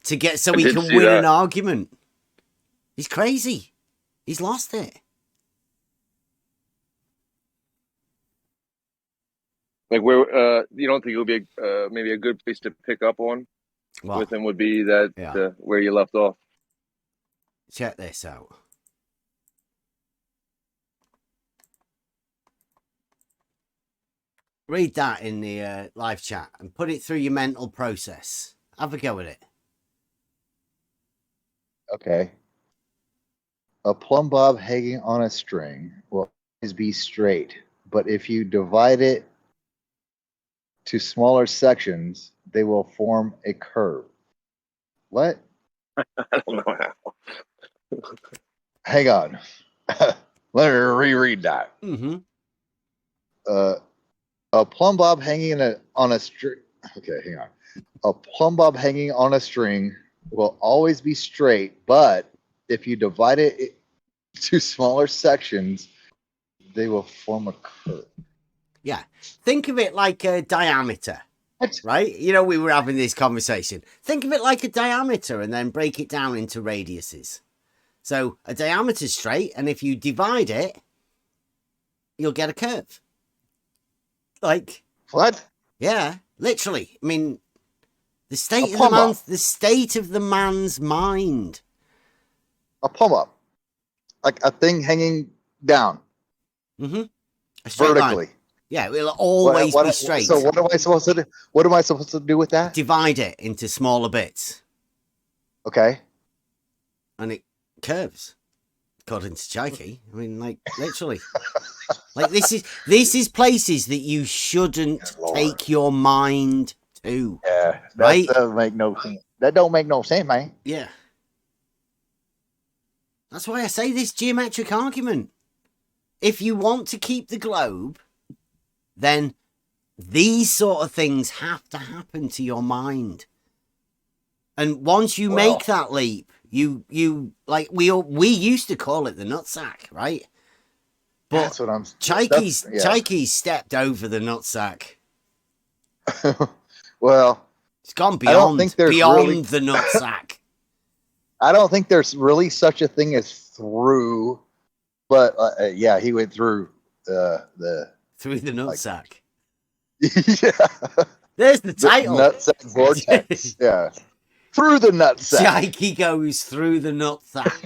to get so he can win an argument. He's crazy. He's lost it. Like where you don't think it would be maybe a good place to pick up on with him would be that where you left off. Check this out. Read that in the live chat and put it through your mental process. Have a go at it. Okay. A plumb bob hanging on a string will always be straight, but if you divide it to smaller sections, they will form a curve. What? I don't know how. Hang on. Let me reread that. Mm-hmm. A plumb bob hanging on a string. Okay, hang on. A plumb bob hanging on a string will always be straight, but if you divide it to smaller sections, they will form a curve. Yeah. Think of it like a diameter. Right? You know, we were having this conversation. Think of it like a diameter and then break it down into radiuses. So a diameter is straight, and if you divide it, you'll get a curve. Like what? Yeah, literally. I mean, the state of the man's mind. A plumb up, like a thing hanging down. Mm-hmm. Vertically. Line. Yeah, it'll always be straight. So what am I supposed to do? What am I supposed to do with that? Divide it into smaller bits. Okay. And it curves, according to Chike. I mean, like literally. Like this is places that you shouldn't take your mind to. Yeah, that right? doesn't make no sense. That don't make no sense, man. Yeah. That's why I say this geometric argument. If you want to keep the globe, then these sort of things have to happen to your mind. And once you make that leap, you like we used to call it the nutsack, right? But that's what I'm. Chike's stepped over the nutsack. Well, it's gone beyond the nutsack. I don't think there's really such a thing as through, but yeah, he went through the nutsack. Yeah, there's the title. The nutsack vortex. Yeah, through the nutsack. Chike goes through the nutsack.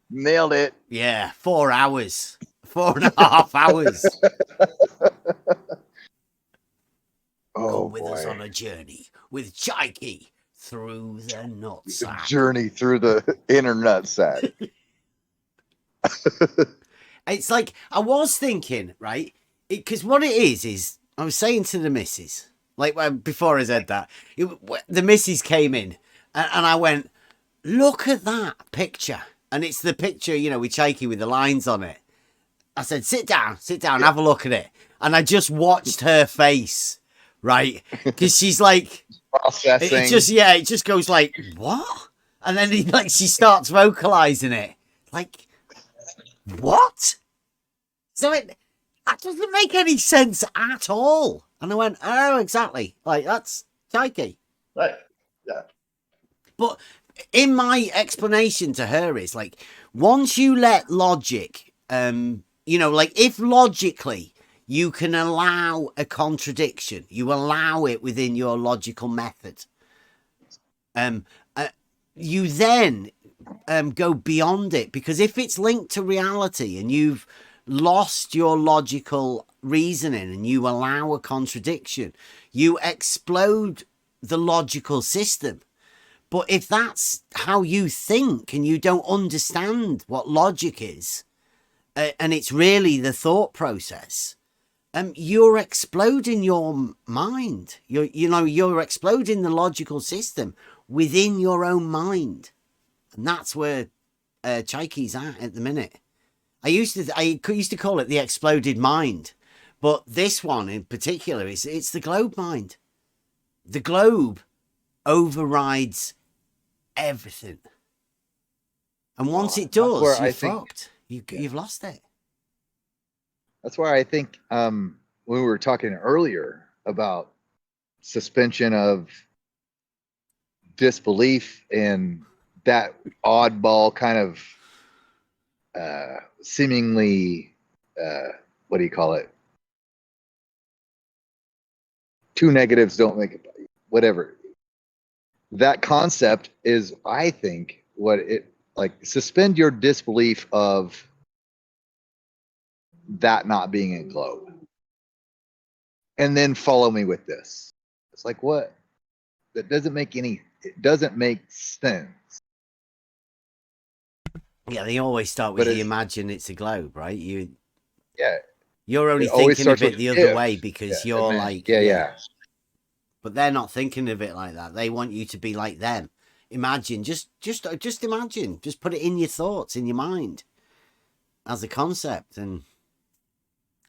Nailed it. Yeah, 4 hours. 4.5 hours. Go with us on a journey with Chike through the nutsack. Journey through the inner nutsack. It's like, I was thinking, right? Because what it is I was saying to the missus, like before I said that, the missus came in and I went, look at that picture. And it's the picture, you know, with Chike with the lines on it. I said, sit down, have a look at it. And I just watched her face, right? Because she's like, processing. It just goes like, what? And then she starts vocalizing it. Like, what? So that doesn't make any sense at all. And I went, oh, exactly. Like, that's Chike. Right. Yeah. But in my explanation to her is like, once you let logic, you know, like if logically you can allow a contradiction, you allow it within your logical method, you then go beyond it, because if it's linked to reality and you've lost your logical reasoning and you allow a contradiction, you explode the logical system. But if that's how you think and you don't understand what logic is, and it's really the thought process, you're exploding your mind. You're exploding the logical system within your own mind. And that's where Chike's at the minute. I used to call it the exploded mind, but this one in particular it's the globe mind. The globe overrides everything, and once it does, you're fucked. You've lost it. That's why I think when we were talking earlier about suspension of disbelief and that oddball kind of seemingly what do you call it? Two negatives don't make it, whatever. That concept is, I think, what it like. Suspend your disbelief of that not being a globe. and then follow me with this. It's like, what? That doesn't make it doesn't make sense. Yeah, they always start with you imagine it's a globe, right? You're only thinking of it the other way because you're like, yeah. But they're not thinking of it like that. They want you to be like them. Imagine, just imagine, just put it in your thoughts, in your mind as a concept. And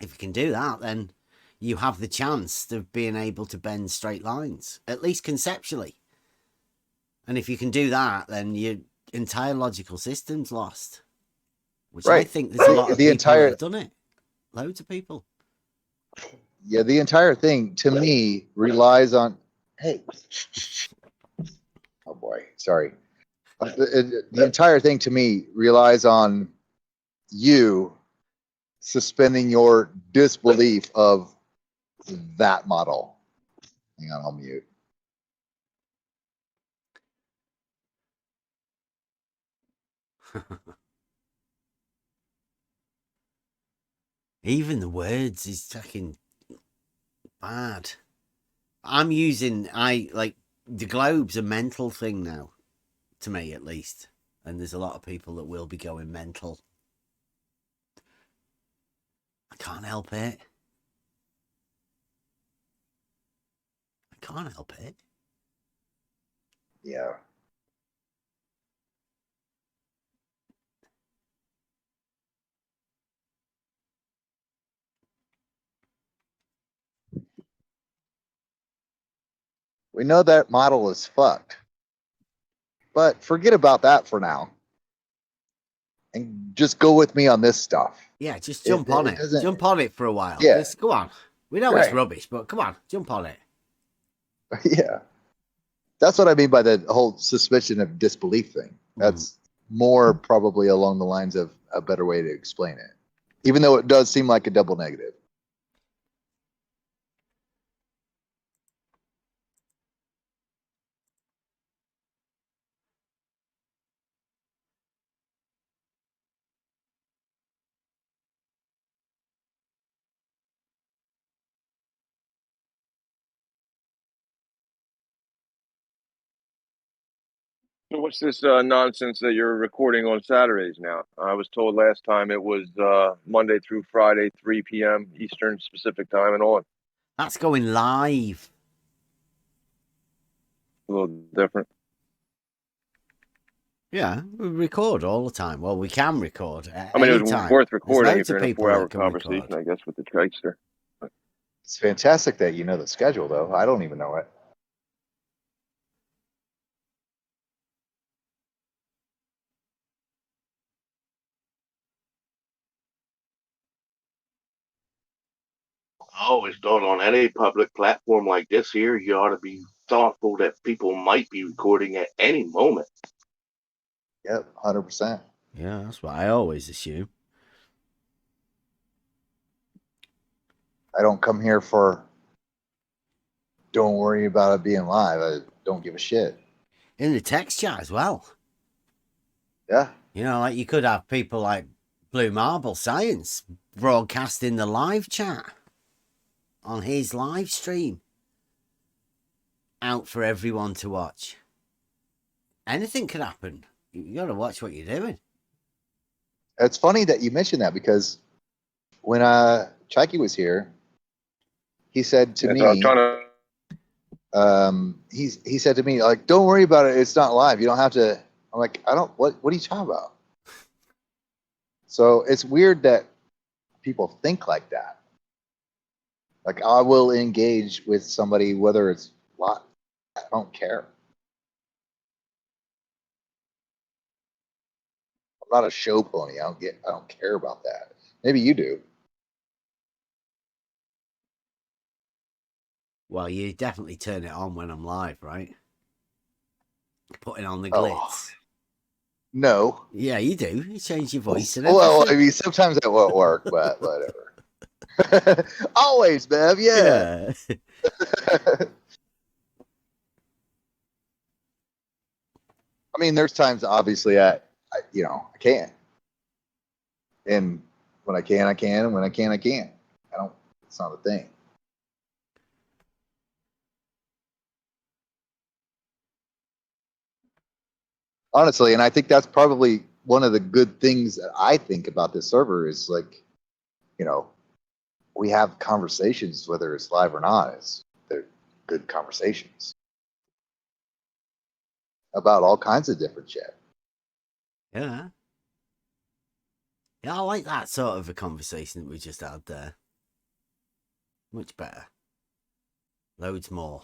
if you can do that, then you have the chance of being able to bend straight lines, at least conceptually. And if you can do that, then your entire logical system's lost. Which I think there's a lot of people that have done it. Loads of people. Yeah, the entire thing to me relies on. Hey, oh boy, sorry. The entire thing to me relies on you suspending your disbelief of that model. Hang on, I'll mute. Even the words is fucking bad. I'm using the globe's a mental thing now, to me at least, and there's a lot of people that will be going mental. I can't help it. I can't help it. Yeah. We know that model is fucked. But forget about that for now. And just go with me on this stuff. Yeah, just jump on it. Jump on it for a while. Yeah. Just go on. We know it's rubbish, but come on, jump on it. Yeah. That's what I mean by the whole suspension of disbelief thing. That's more probably along the lines of a better way to explain it. Even though it does seem like a double negative. So what's this nonsense that you're recording on Saturdays now? I was told last time it was Monday through Friday, 3 p.m. Eastern Specific Time and on. That's going live. A little different. Yeah, we record all the time. Well, we can record at I mean, any it was time. worth recording There's if you're in a 4-hour conversation, record. I guess, with the Chikester. It's fantastic that you know the schedule, though. I don't even know it. I always thought on any public platform like this here, you ought to be thoughtful that people might be recording at any moment. Yep, 100%. Yeah, that's what I always assume. I don't come here for don't worry about it being live. I don't give a shit. In the text chat as well. Yeah. You know, like you could have people like Blue Marble Science broadcasting the live chat on his live stream out for everyone to watch. Anything could happen. You got to watch what you're doing. It's funny that you mentioned that because when Chike was here, he said to me, he said to me, like, don't worry about it. It's not live. You don't have to. I'm like, what are you talking about? So it's weird that people think like that. Like, I will engage with somebody, whether it's live. I don't care. I'm not a show pony. I don't care about that. Maybe you do. Well, you definitely turn it on when I'm live, right? Putting on the glitz. Oh, no. Yeah, you do. You change your voice and everything. Well, I mean, sometimes that won't work, but whatever. Always, Bev. Yeah. I mean, there's times, obviously, I can't. And when I can, I can. And when I can, I can't. It's not a thing. honestly, and I think that's probably one of the good things that I think about this server is like, you know, we have conversations whether it's live or not. They're good conversations about all kinds of different shit. Yeah. Yeah, I like that sort of a conversation that we just had there. Much better. Loads more.